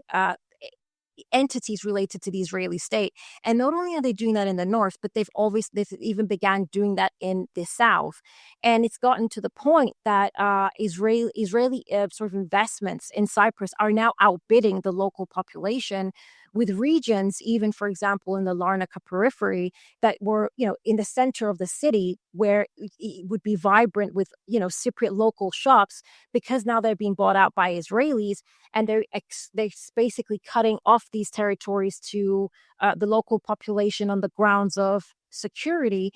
entities related to the Israeli state. And not only are they doing that in the north, but they've even began doing that in the south. And it's gotten to the point that Israeli sort of investments in Cyprus are now outbidding the local population, with regions, even for example, in the Larnaca periphery that were, in the center of the city where it would be vibrant with, Cypriot local shops, because now they're being bought out by Israelis, and they're basically cutting off these territories to the local population on the grounds of security.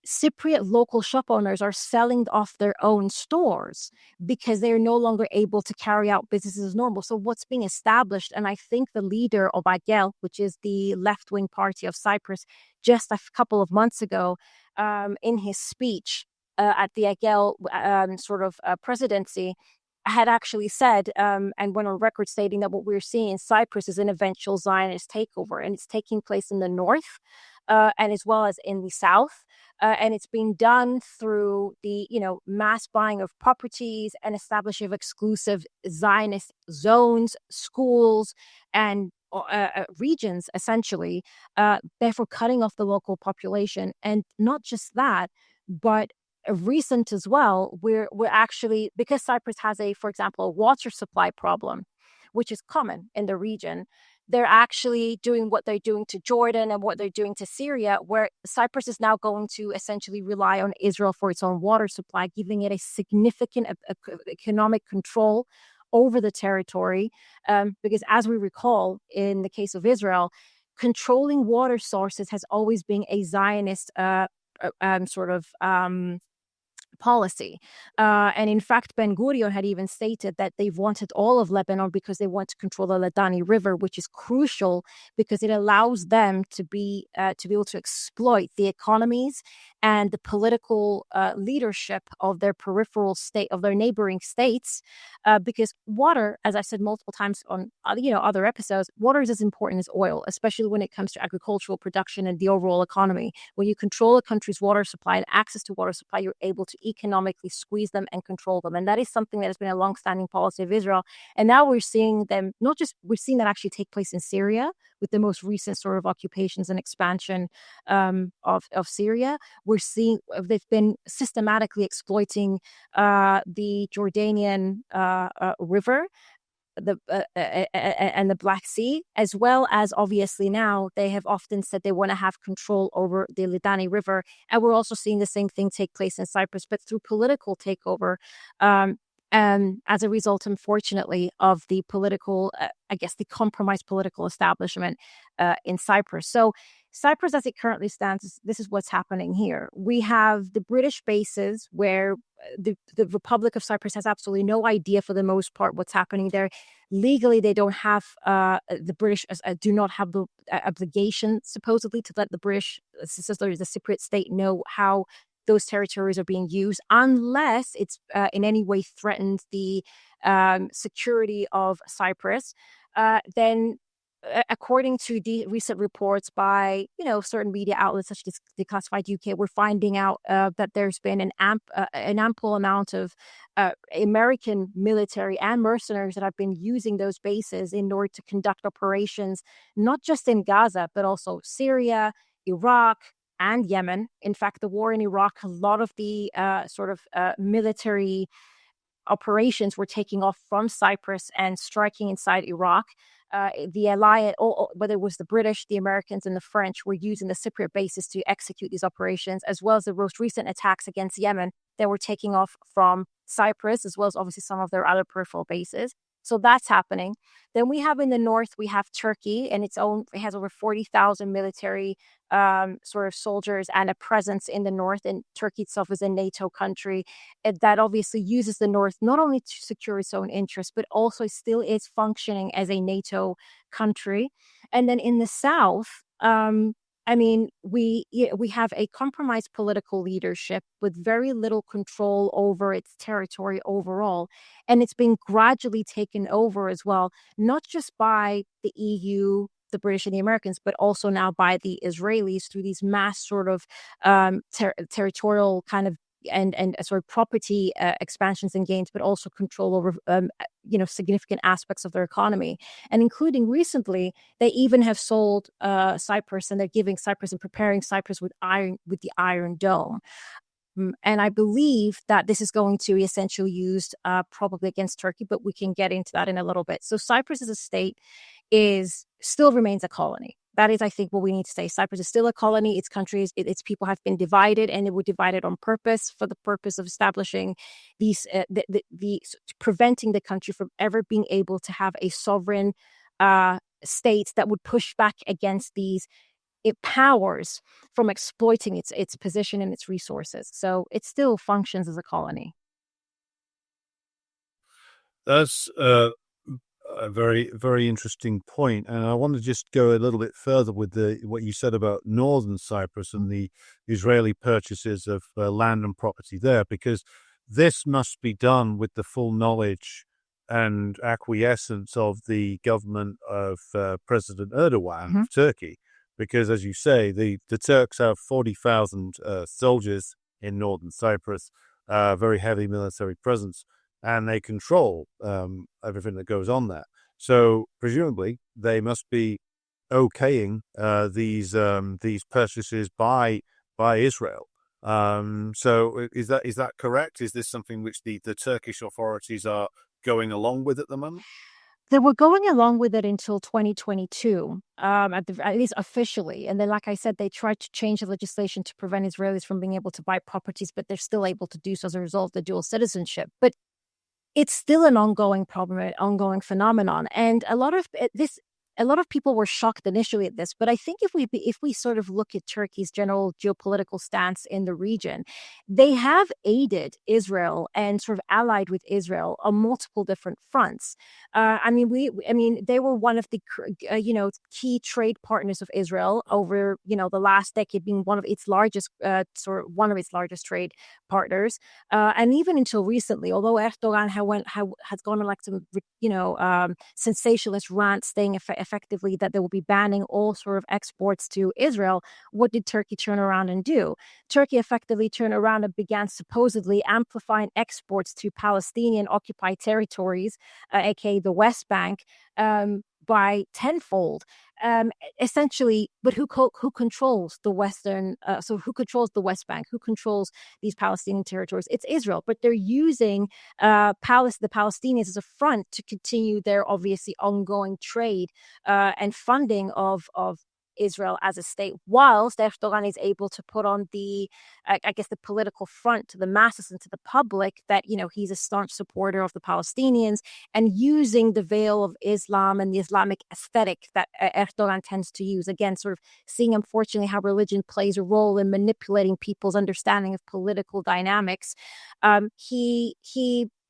Cypriot local shop owners are selling off their own stores because they're no longer able to carry out business as normal. So what's being established, and I think the leader of Agel, which is the left-wing party of Cyprus, just a couple of months ago, in his speech at the Agel presidency, had actually said and went on record stating that what we're seeing in Cyprus is an eventual Zionist takeover, and it's taking place in the north and as well as in the south. And it's being done through the, mass buying of properties and establishing of exclusive Zionist zones, schools, and regions, essentially, therefore cutting off the local population. And not just that, but recent as well, we're actually, because Cyprus has for example, a water supply problem, which is common in the region, they're actually doing what they're doing to Jordan and what they're doing to Syria, where Cyprus is now going to essentially rely on Israel for its own water supply, giving it a significant economic control over the territory. Because as we recall, in the case of Israel, controlling water sources has always been a Zionist policy. And in fact, Ben Gurion had even stated that they wanted all of Lebanon because they want to control the Ladani River, which is crucial because it allows them to be able to exploit the economies and the political leadership of their peripheral state, of their neighboring states, because water, as I've said multiple times on other episodes, water is as important as oil, especially when it comes to agricultural production and the overall economy. When you control a country's water supply and access to water supply, you're able to economically squeeze them and control them. And that is something that has been a long-standing policy of Israel. And now we're seeing them, we're seeing that actually take place in Syria with the most recent sort of occupations and expansion of Syria. We're seeing they've been systematically exploiting the Jordanian river and the Black Sea, as well as obviously now they have often said they want to have control over the Lidani River, and we're also seeing the same thing take place in Cyprus, but through political takeover. Um, as a result, unfortunately, of the political, I guess, the compromised political establishment in Cyprus. So, Cyprus, as it currently stands, this is what's happening here. We have the British bases where the Republic of Cyprus has absolutely no idea, for the most part, what's happening there. Legally, they don't have the British do not have the obligation, supposedly, to let the British, the Cypriot state, know how those territories are being used, unless it's in any way threatens the security of Cyprus. Then, according to the recent reports by certain media outlets such as Declassified UK, we're finding out that there's been an ample amount of American military and mercenaries that have been using those bases in order to conduct operations, not just in Gaza, but also Syria, Iraq, and Yemen. In fact, the war in Iraq, a lot of the military operations were taking off from Cyprus and striking inside Iraq. The alliance, whether it was the British, the Americans, and the French, were using the Cypriot bases to execute these operations, as well as the most recent attacks against Yemen that were taking off from Cyprus, as well as obviously some of their other peripheral bases. So that's happening. Then we have in the north, we have Turkey, and it has over 40,000 military soldiers and a presence in the north. And Turkey itself is a NATO country that obviously uses the north not only to secure its own interests, but also still is functioning as a NATO country. And then in the south, we have a compromised political leadership with very little control over its territory overall. And it's been gradually taken over as well, not just by the EU, the British and the Americans, but also now by the Israelis through these mass sort of territorial kind of and sort of property expansions and gains, but also control over significant aspects of their economy, and including recently they even have sold Cyprus, and they're giving Cyprus and preparing Cyprus with the Iron Dome. And I believe that this is going to be essentially used probably against Turkey, but we can get into that in a little bit. So Cyprus as a state still remains a colony. That is, I think, what we need to say. Cyprus is still a colony. Its countries, its people have been divided, and it were divided on purpose for the purpose of establishing these, preventing the country from ever being able to have a sovereign state that would push back against these powers from exploiting its position and its resources. So it still functions as a colony. That's a very, very interesting point. And I want to just go a little bit further with what you said about northern Cyprus and the Israeli purchases of land and property there, because this must be done with the full knowledge and acquiescence of the government of President Erdogan of Turkey. Because, as you say, the Turks have 40,000 soldiers in northern Cyprus, very heavy military presence, and they control everything that goes on there. So presumably they must be okaying these purchases by Israel. So is that correct? Is this something which the Turkish authorities are going along with at the moment? They were going along with it until 2022, at least officially. And then, like I said, they tried to change the legislation to prevent Israelis from being able to buy properties, but they're still able to do so as a result of the dual citizenship. But it's still an ongoing problem, an ongoing phenomenon. And a lot of people were shocked initially at this, but I think if we sort of look at Turkey's general geopolitical stance in the region, they have aided Israel and sort of allied with Israel on multiple different fronts. They were one of the key trade partners of Israel over the last decade, being one of its largest trade partners, and even until recently, although Erdogan has gone on like some sensationalist rant saying effectively that they will be banning all sort of exports to Israel, what did Turkey turn around and do? Turkey effectively turned around and began supposedly amplifying exports to Palestinian occupied territories, aka the West Bank, by tenfold. Essentially, but who controls the Western? So who controls the West Bank? Who controls these Palestinian territories? It's Israel, but they're using the Palestinians as a front to continue their obviously ongoing trade and funding of Israel as a state, whilst Erdogan is able to put on I guess, the political front to the masses and to the public that, he's a staunch supporter of the Palestinians, and using the veil of Islam and the Islamic aesthetic that Erdogan tends to use. Again, sort of seeing, unfortunately, how religion plays a role in manipulating people's understanding of political dynamics. He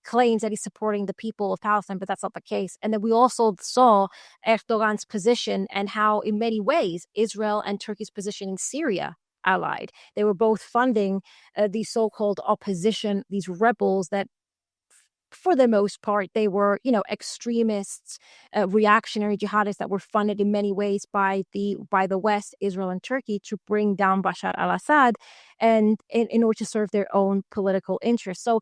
claims that he's supporting the people of Palestine, but that's not the case. And then we also saw Erdogan's position and how, in many ways, Israel and Turkey's position in Syria allied. They were both funding these so-called opposition, these rebels that, for the most part, they were, extremists, reactionary jihadists that were funded in many ways by the West, Israel and Turkey, to bring down Bashar al-Assad, and in order to serve their own political interests. So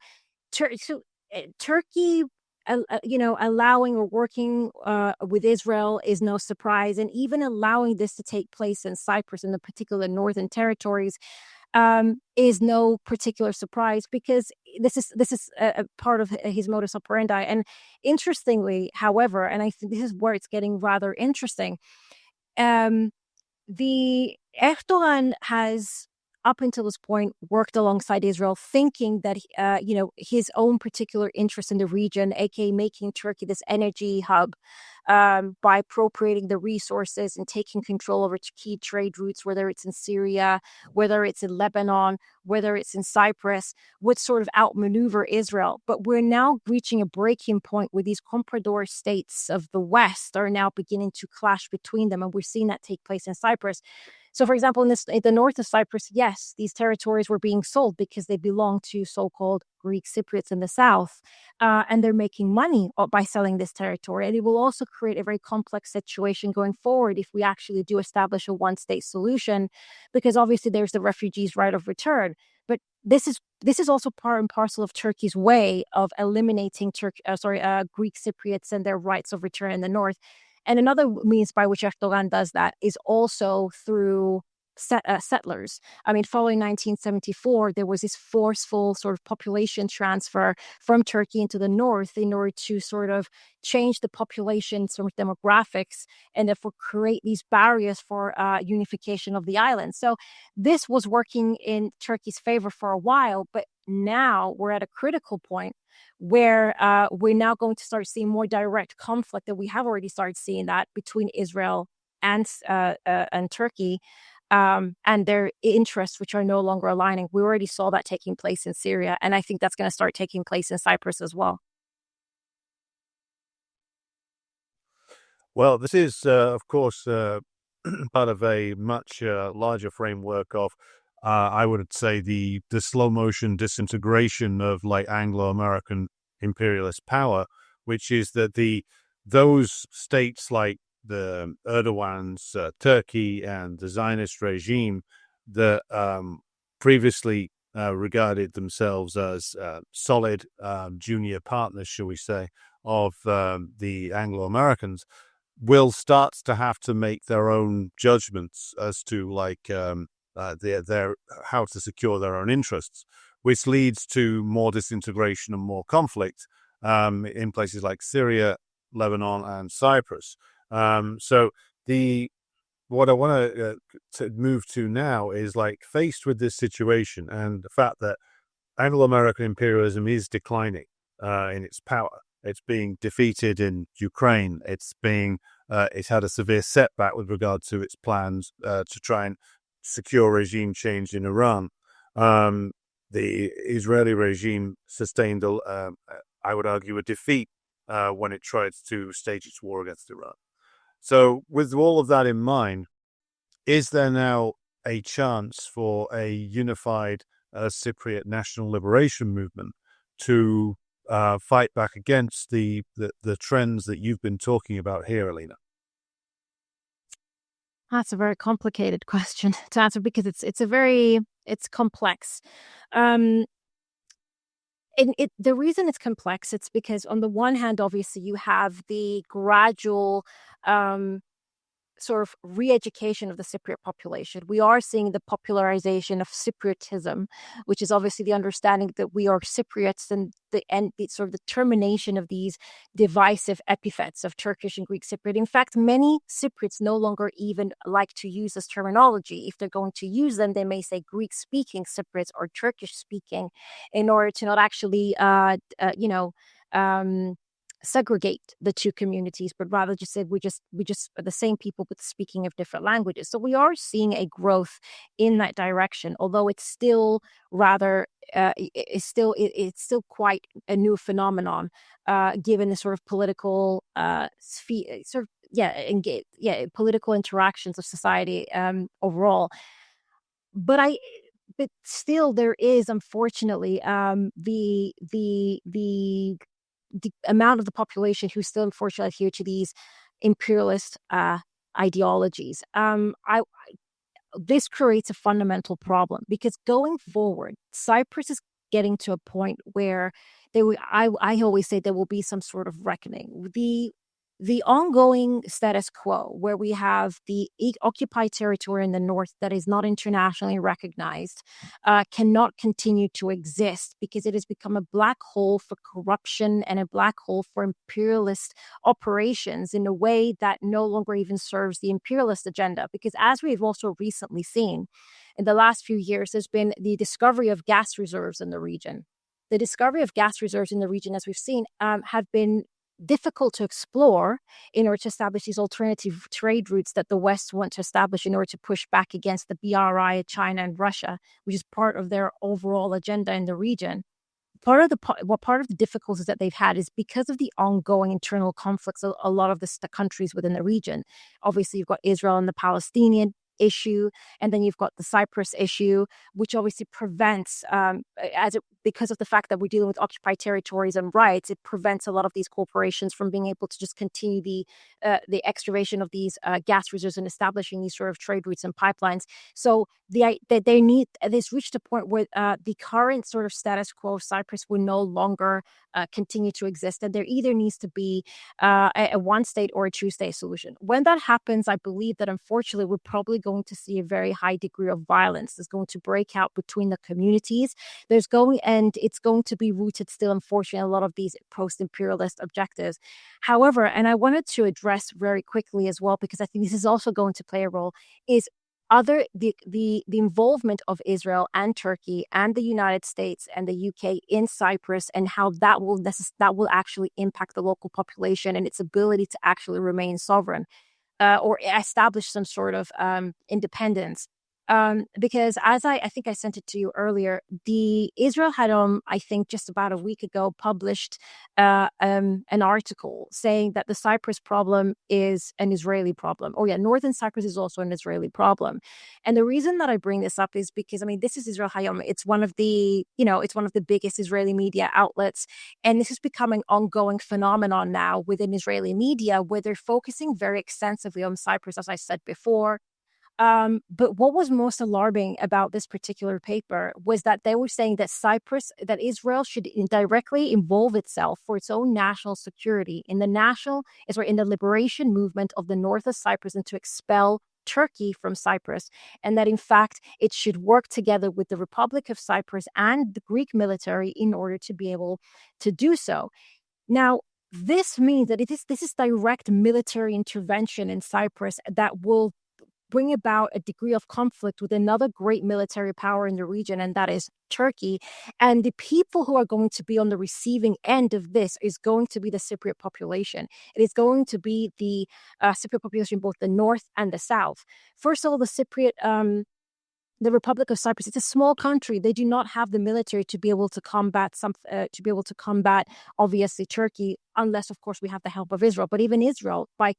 Turkey, allowing or working with Israel is no surprise, and even allowing this to take place in Cyprus, in the particular northern territories, is no particular surprise, because this is a part of his modus operandi. And interestingly, however, and I think this is where it's getting rather interesting, the Erdogan has, up until this point, worked alongside Israel, thinking that his own particular interest in the region, aka making Turkey this energy hub, by appropriating the resources and taking control over key trade routes, whether it's in Syria, whether it's in Lebanon, whether it's in Cyprus, would sort of outmaneuver Israel. But we're now reaching a breaking point where these comprador states of the West are now beginning to clash between them, and we're seeing that take place in Cyprus. So, for example, in the north of Cyprus, yes, these territories were being sold because they belong to so-called Greek Cypriots in the south, and they're making money by selling this territory. And it will also create a very complex situation going forward if we actually do establish a one-state solution, because obviously there's the refugees' right of return. But this is also part and parcel of Turkey's way of eliminating Greek Cypriots and their rights of return in the north. And another means by which Erdogan does that is also through settlers. I mean, following 1974, there was this forceful sort of population transfer from Turkey into the north in order to sort of change the population sort of demographics, and therefore create these barriers for unification of the island. So this was working in Turkey's favor for a while, but now we're at a critical point where we're now going to start seeing more direct conflict, that we have already started seeing that between Israel and Turkey, and their interests, which are no longer aligning. We already saw that taking place in Syria, and I think that's going to start taking place in Cyprus as well. Well, this is, of course, part of a much larger framework of, I would say, the slow motion disintegration of like Anglo-American imperialist power, which is that those states like the Erdogan's Turkey and the Zionist regime that previously regarded themselves as solid junior partners, shall we say, of the Anglo-Americans, will start to have to make their own judgments as to like their how to secure their own interests, which leads to more disintegration and more conflict in places like Syria, Lebanon, and Cyprus. So what I want to move to now is like, faced with this situation and the fact that Anglo-American imperialism is declining in its power. It's being defeated in Ukraine. It's had a severe setback with regard to its plans to try and secure regime change in Iran. The Israeli regime sustained, I would argue, a defeat when it tried to stage its war against Iran. So with all of that in mind, is there now a chance for a unified Cypriot national liberation movement to fight back against the trends that you've been talking about here, Elina? That's a very complicated question to answer, because it's complex. and the reason it's complex, it's because on the one hand, obviously, you have the gradual um, sort of re-education of the Cypriot population. We are seeing the popularization of Cypriotism, which is obviously the understanding that we are Cypriots, and the sort of the termination of these divisive epithets of Turkish and Greek Cypriot. In fact, many Cypriots no longer even like to use this terminology. If they're going to use them, they may say Greek-speaking Cypriots or Turkish-speaking, in order to not actually, um, segregate the two communities, but rather just say we just are the same people but speaking of different languages. So we are seeing a growth in that direction, although it's still rather it's still quite a new phenomenon, given the sort of political sphere, sort of political interactions of society overall. But I but still there is, unfortunately, the amount of the population who still unfortunately adhere to these imperialist ideologies. This creates a fundamental problem, because going forward, Cyprus is getting to a point where I always say there will be some sort of reckoning. The ongoing status quo, where we have the occupied territory in the north that is not internationally recognized, cannot continue to exist, because it has become a black hole for corruption and a black hole for imperialist operations in a way that no longer even serves the imperialist agenda. Because as we've also recently seen in the last few years, there's been the discovery of gas reserves in the region. The discovery of gas reserves in the region, as we've seen, have been difficult to explore in order to establish these alternative trade routes that the West want to establish in order to push back against the BRI, China, and Russia, which is part of their overall agenda in the region. Part of the difficulties that they've had is because of the ongoing internal conflicts of a lot of the countries within the region. Obviously, you've got Israel and the Palestinian issue, and then you've got the Cyprus issue, which obviously prevents, because of the fact that we're dealing with occupied territories and rights, it prevents a lot of these corporations from being able to just continue the excavation of these gas reserves and establishing these sort of trade routes and pipelines. So this reached a point where the current sort of status quo of Cyprus will no longer continue to exist, and there either needs to be a one state or a two state solution. When that happens, I believe that unfortunately we're probably going to see a very high degree of violence is going to break out between the communities. It's going to be rooted still, unfortunately, a lot of these post-imperialist objectives. However, and I wanted to address very quickly as well, because I think this is also going to play a role, is the involvement of Israel and Turkey and the United States and the UK in Cyprus, and how that will actually impact the local population and its ability to actually remain sovereign, or establish some sort of independence. Because as I think I sent it to you earlier, the Israel had, I think just about a week ago, published an article saying that the Cyprus problem is an Israeli problem. Oh yeah, Northern Cyprus is also an Israeli problem. And the reason that I bring this up is because, I mean, this is Israel Hayom. It's one of the, it's one of the biggest Israeli media outlets. And this is becoming an ongoing phenomenon now within Israeli media, where they're focusing very extensively on Cyprus, as I said before. But what was most alarming about this particular paper was that they were saying that that Israel should directly involve itself for its own national security in the liberation movement of the north of Cyprus, and to expel Turkey from Cyprus, and that in fact it should work together with the Republic of Cyprus and the Greek military in order to be able to do so. Now, this means that this is direct military intervention in Cyprus that will bring about a degree of conflict with another great military power in the region, and that is Turkey. And the people who are going to be on the receiving end of this is going to be the Cypriot population. It is going to be the Cypriot population, both the north and the south. First of all, the Republic of Cyprus, it's a small country. They do not have the military to be able to combat obviously Turkey, unless of course we have the help of Israel. But even Israel, by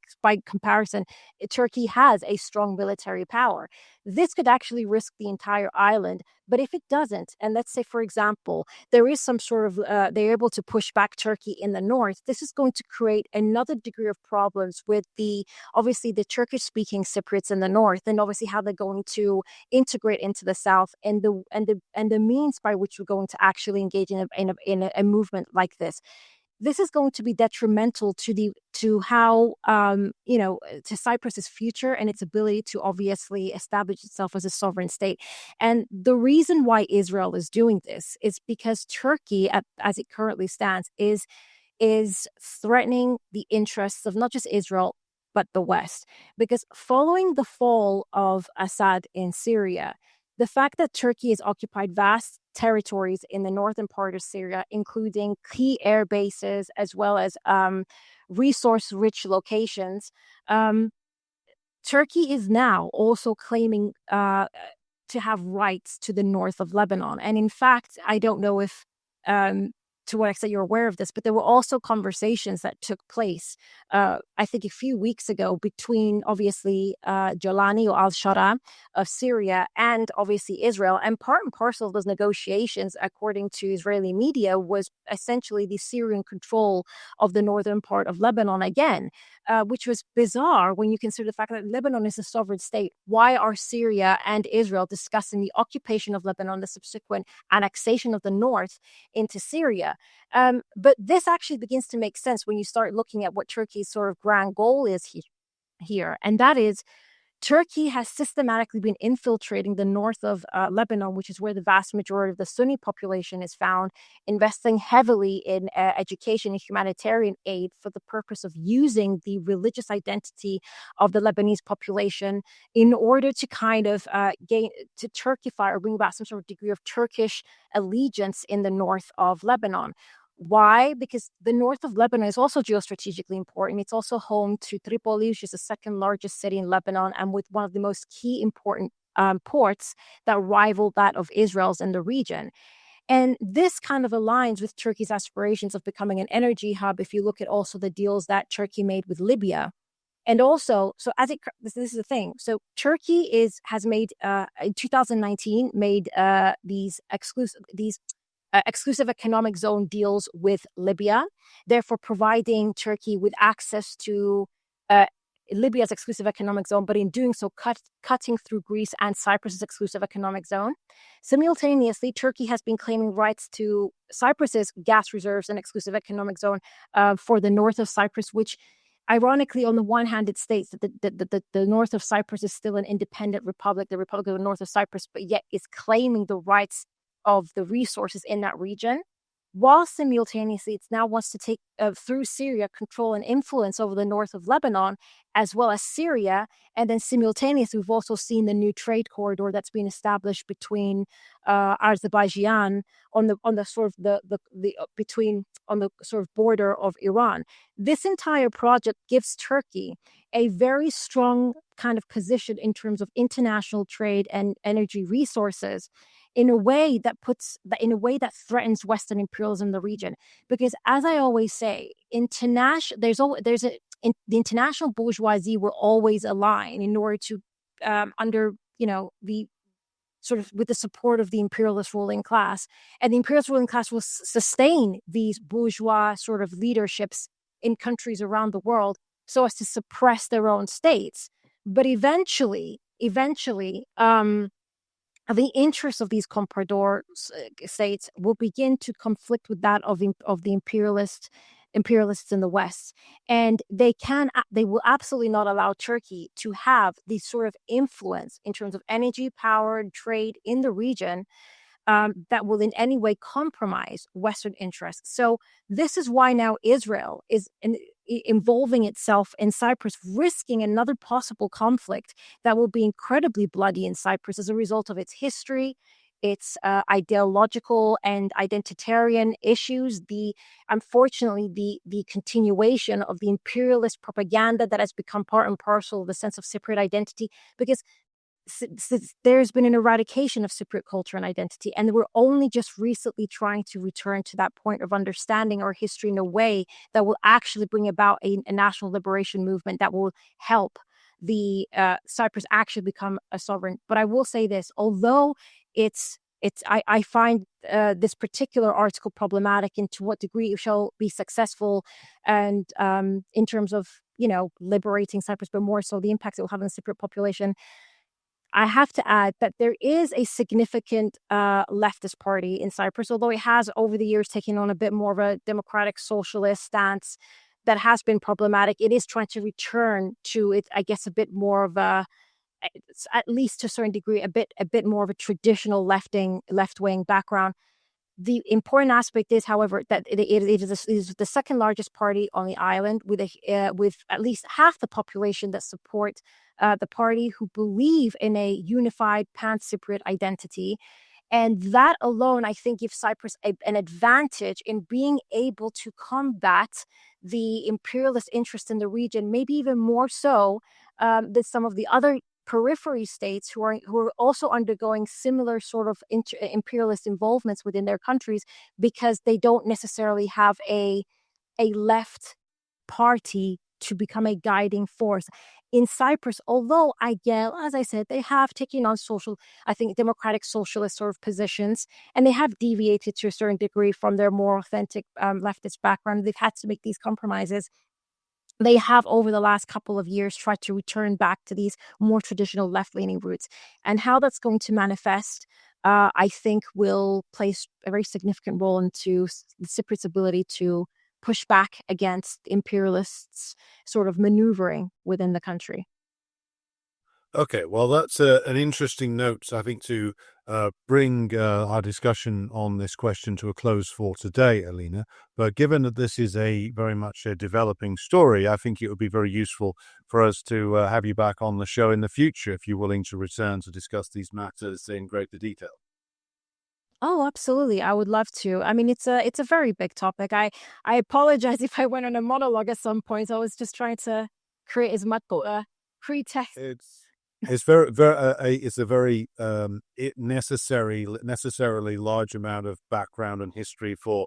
comparison, Turkey has a strong military power. This could actually risk the entire island But if it doesn't, and let's say, for example, there is some sort of, they're able to push back Turkey in the north, this is going to create another degree of problems with obviously the Turkish speaking Cypriots in the north, and obviously how they're going to integrate into the south, and the means by which we're going to actually engage in a movement like this. This is going to be detrimental to how to Cyprus's future and its ability to obviously establish itself as a sovereign state. And the reason why Israel is doing this is because Turkey, as it currently stands, is threatening the interests of not just Israel but the West. Because following the fall of Assad in Syria, the fact that Turkey has occupied vast territories in the northern part of Syria, including key air bases as well as resource-rich locations, Turkey is now also claiming to have rights to the north of Lebanon. And in fact, I don't know if to what extent you're aware of this, but there were also conversations that took place, I think a few weeks ago, between obviously Jalani or al-Shara of Syria and obviously Israel. And part and parcel of those negotiations, according to Israeli media, was essentially the Syrian control of the northern part of Lebanon again, which was bizarre when you consider the fact that Lebanon is a sovereign state. Why are Syria and Israel discussing the occupation of Lebanon, the subsequent annexation of the north into Syria? But this actually begins to make sense when you start looking at what Turkey's sort of grand goal is here. And that is, Turkey has systematically been infiltrating the north of Lebanon, which is where the vast majority of the Sunni population is found, investing heavily in education and humanitarian aid for the purpose of using the religious identity of the Lebanese population in order to kind of to Turkify or bring about some sort of degree of Turkish allegiance in the north of Lebanon. Why? Because the north of Lebanon is also geostrategically important. It's also home to Tripoli, which is the second largest city in Lebanon, and with one of the most key important ports that rival that of Israel's in the region. And this kind of aligns with Turkey's aspirations of becoming an energy hub. If you look at also the deals that Turkey made with Libya. And also, so this is the thing. So Turkey has made in 2019 made these exclusive economic zone deals with Libya, therefore providing Turkey with access to Libya's exclusive economic zone, but in doing so, cutting through Greece and Cyprus's exclusive economic zone. Simultaneously, Turkey has been claiming rights to Cyprus's gas reserves and exclusive economic zone for the north of Cyprus, which ironically, on the one hand, it states that the north of Cyprus is still an independent republic, the Republic of the North of Cyprus, but yet is claiming the rights of the resources in that region, while simultaneously it now wants to take, through Syria, control and influence over the north of Lebanon, as well as Syria. And then simultaneously, we've also seen the new trade corridor that's been established between Azerbaijan on the sort of on the sort of border of Iran. This entire project gives Turkey a very strong kind of position in terms of international trade and energy resources, in a way that threatens Western imperialism in the region. Because, as I always say, the international bourgeoisie will always align in order to under the sort of with the support of the imperialist ruling class, and the imperialist ruling class will sustain these bourgeois sort of leaderships in countries around the world so as to suppress their own states. But eventually, the interests of these comprador states will begin to conflict with that of the imperialists in the West, and they will absolutely not allow Turkey to have this sort of influence in terms of energy, power, and trade in the region that will in any way compromise Western interests. So this is why now Israel is involving itself in Cyprus, risking another possible conflict that will be incredibly bloody in Cyprus as a result of its history, its ideological and identitarian issues, unfortunately the continuation of the imperialist propaganda that has become part and parcel of the sense of Cypriot identity, because there's been an eradication of Cypriot culture and identity, and we're only just recently trying to return to that point of understanding our history in a way that will actually bring about a national liberation movement that will help the Cyprus actually become a sovereign. But I will say this, although it's I find this particular article problematic, and to what degree it shall be successful, and in terms of liberating Cyprus, but more so the impact it will have on the Cypriot population. I have to add that there is a significant leftist party in Cyprus, although it has over the years taken on a bit more of a democratic socialist stance that has been problematic. It is trying to return to it, I guess, a bit more of a, at least to a certain degree, a bit more of a traditional left wing background. The important aspect is, however, that it is the second largest party on the island, with at least half the population that support the party, who believe in a unified pan-Cypriot identity. And that alone, I think, gives Cyprus an advantage in being able to combat the imperialist interest in the region, maybe even more so than some of the other periphery states who are also undergoing similar sort of imperialist involvements within their countries, because they don't necessarily have a left party to become a guiding force. In Cyprus, although as I said, they have taken on I think, democratic socialist sort of positions, and they have deviated to a certain degree from their more authentic leftist background. They've had to make these compromises. They have, over the last couple of years, tried to return back to these more traditional left-leaning roots. And how that's going to manifest, I think, will play a very significant role into the Cypriots' ability to push back against imperialists' sort of maneuvering within the country. Okay, well, that's an interesting note, I think, to bring our discussion on this question to a close for today, Elina. But given that this is very much a developing story, I think it would be very useful for us to have you back on the show in the future, if you're willing to return to discuss these matters in greater detail. Oh, absolutely. I would love to. I mean, it's a very big topic. I apologize if I went on a monologue at some point. I was just trying to create as much pretext. It's it's a very necessarily large amount of background and history for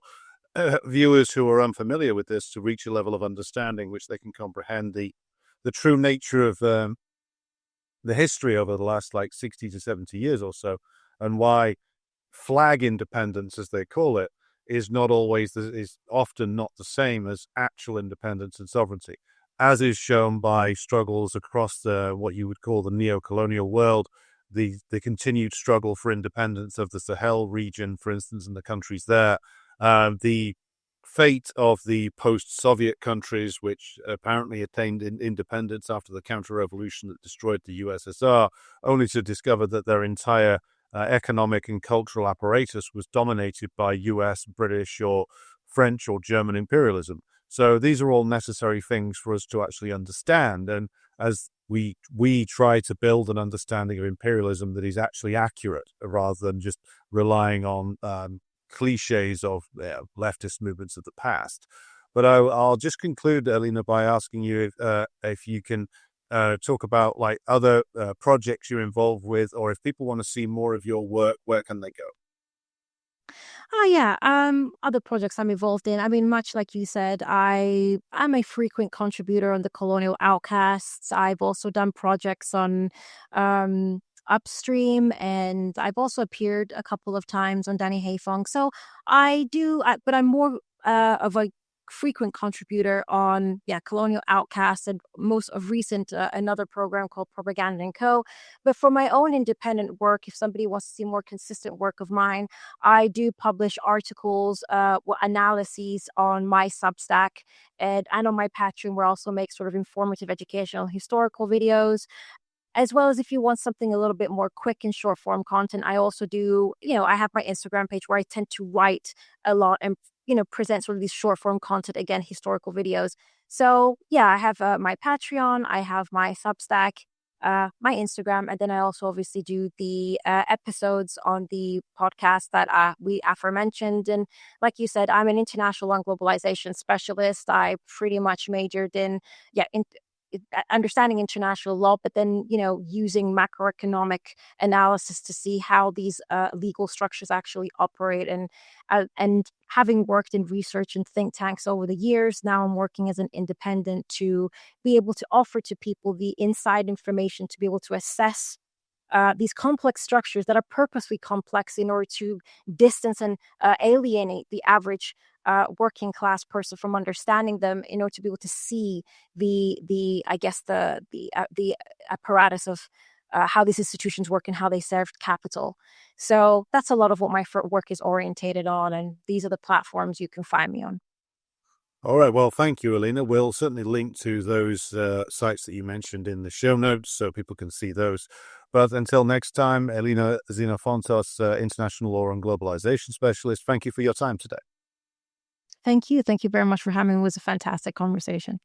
viewers who are unfamiliar with this to reach a level of understanding which they can comprehend the true nature of the history over the last 60 to 70 years or so, and why flag independence, as they call it, is often not the same as actual independence and sovereignty, as is shown by struggles across what you would call the neo-colonial world, the continued struggle for independence of the Sahel region, for instance, and the countries there, the fate of the post-Soviet countries, which apparently attained independence after the counter-revolution that destroyed the USSR, only to discover that their entire economic and cultural apparatus was dominated by US, British, or French or German imperialism. So these are all necessary things for us to actually understand. And as we try to build an understanding of imperialism that is actually accurate, rather than just relying on cliches of leftist movements of the past. But I'll just conclude, Elina, by asking you if you can talk about other projects you're involved with, or if people want to see more of your work, where can they go? Oh yeah, other projects I'm involved in. I mean, much like you said, I'm a frequent contributor on the Colonial Outcasts. I've also done projects on Upstream, and I've also appeared a couple of times on Danny Hayfong. So but I'm more of a frequent contributor on Colonial Outcasts, and most of recent another program called Propaganda and Co. But for my own independent work, if somebody wants to see more consistent work of mine, I do publish articles, analyses on my Substack, and on my Patreon, where I also make sort of informative, educational, historical videos. As well as, if you want something a little bit more quick and short form content, I also do, I have my Instagram page where I tend to write a lot and, present sort of these short form content, again, historical videos. So yeah, I have my Patreon, I have my Substack, my Instagram, and then I also obviously do the episodes on the podcast that we aforementioned. And like you said, I'm an international and globalization specialist. I pretty much majored in understanding international law, but then using macroeconomic analysis to see how these legal structures actually operate. And having worked in research and think tanks over the years, now I'm working as an independent to be able to offer to people the inside information to be able to assess these complex structures that are purposely complex in order to distance and alienate the average working class person from understanding them, in order to be able to see the I guess the apparatus of how these institutions work and how they serve capital. So that's a lot of what my work is orientated on, and these are the platforms you can find me on. All right. Well, thank you, Elina. We'll certainly link to those sites that you mentioned in the show notes so people can see those. But until next time, Elina Xenophontos, International Law and Globalization Specialist, thank you for your time today. Thank you. Thank you very much for having me. It was a fantastic conversation.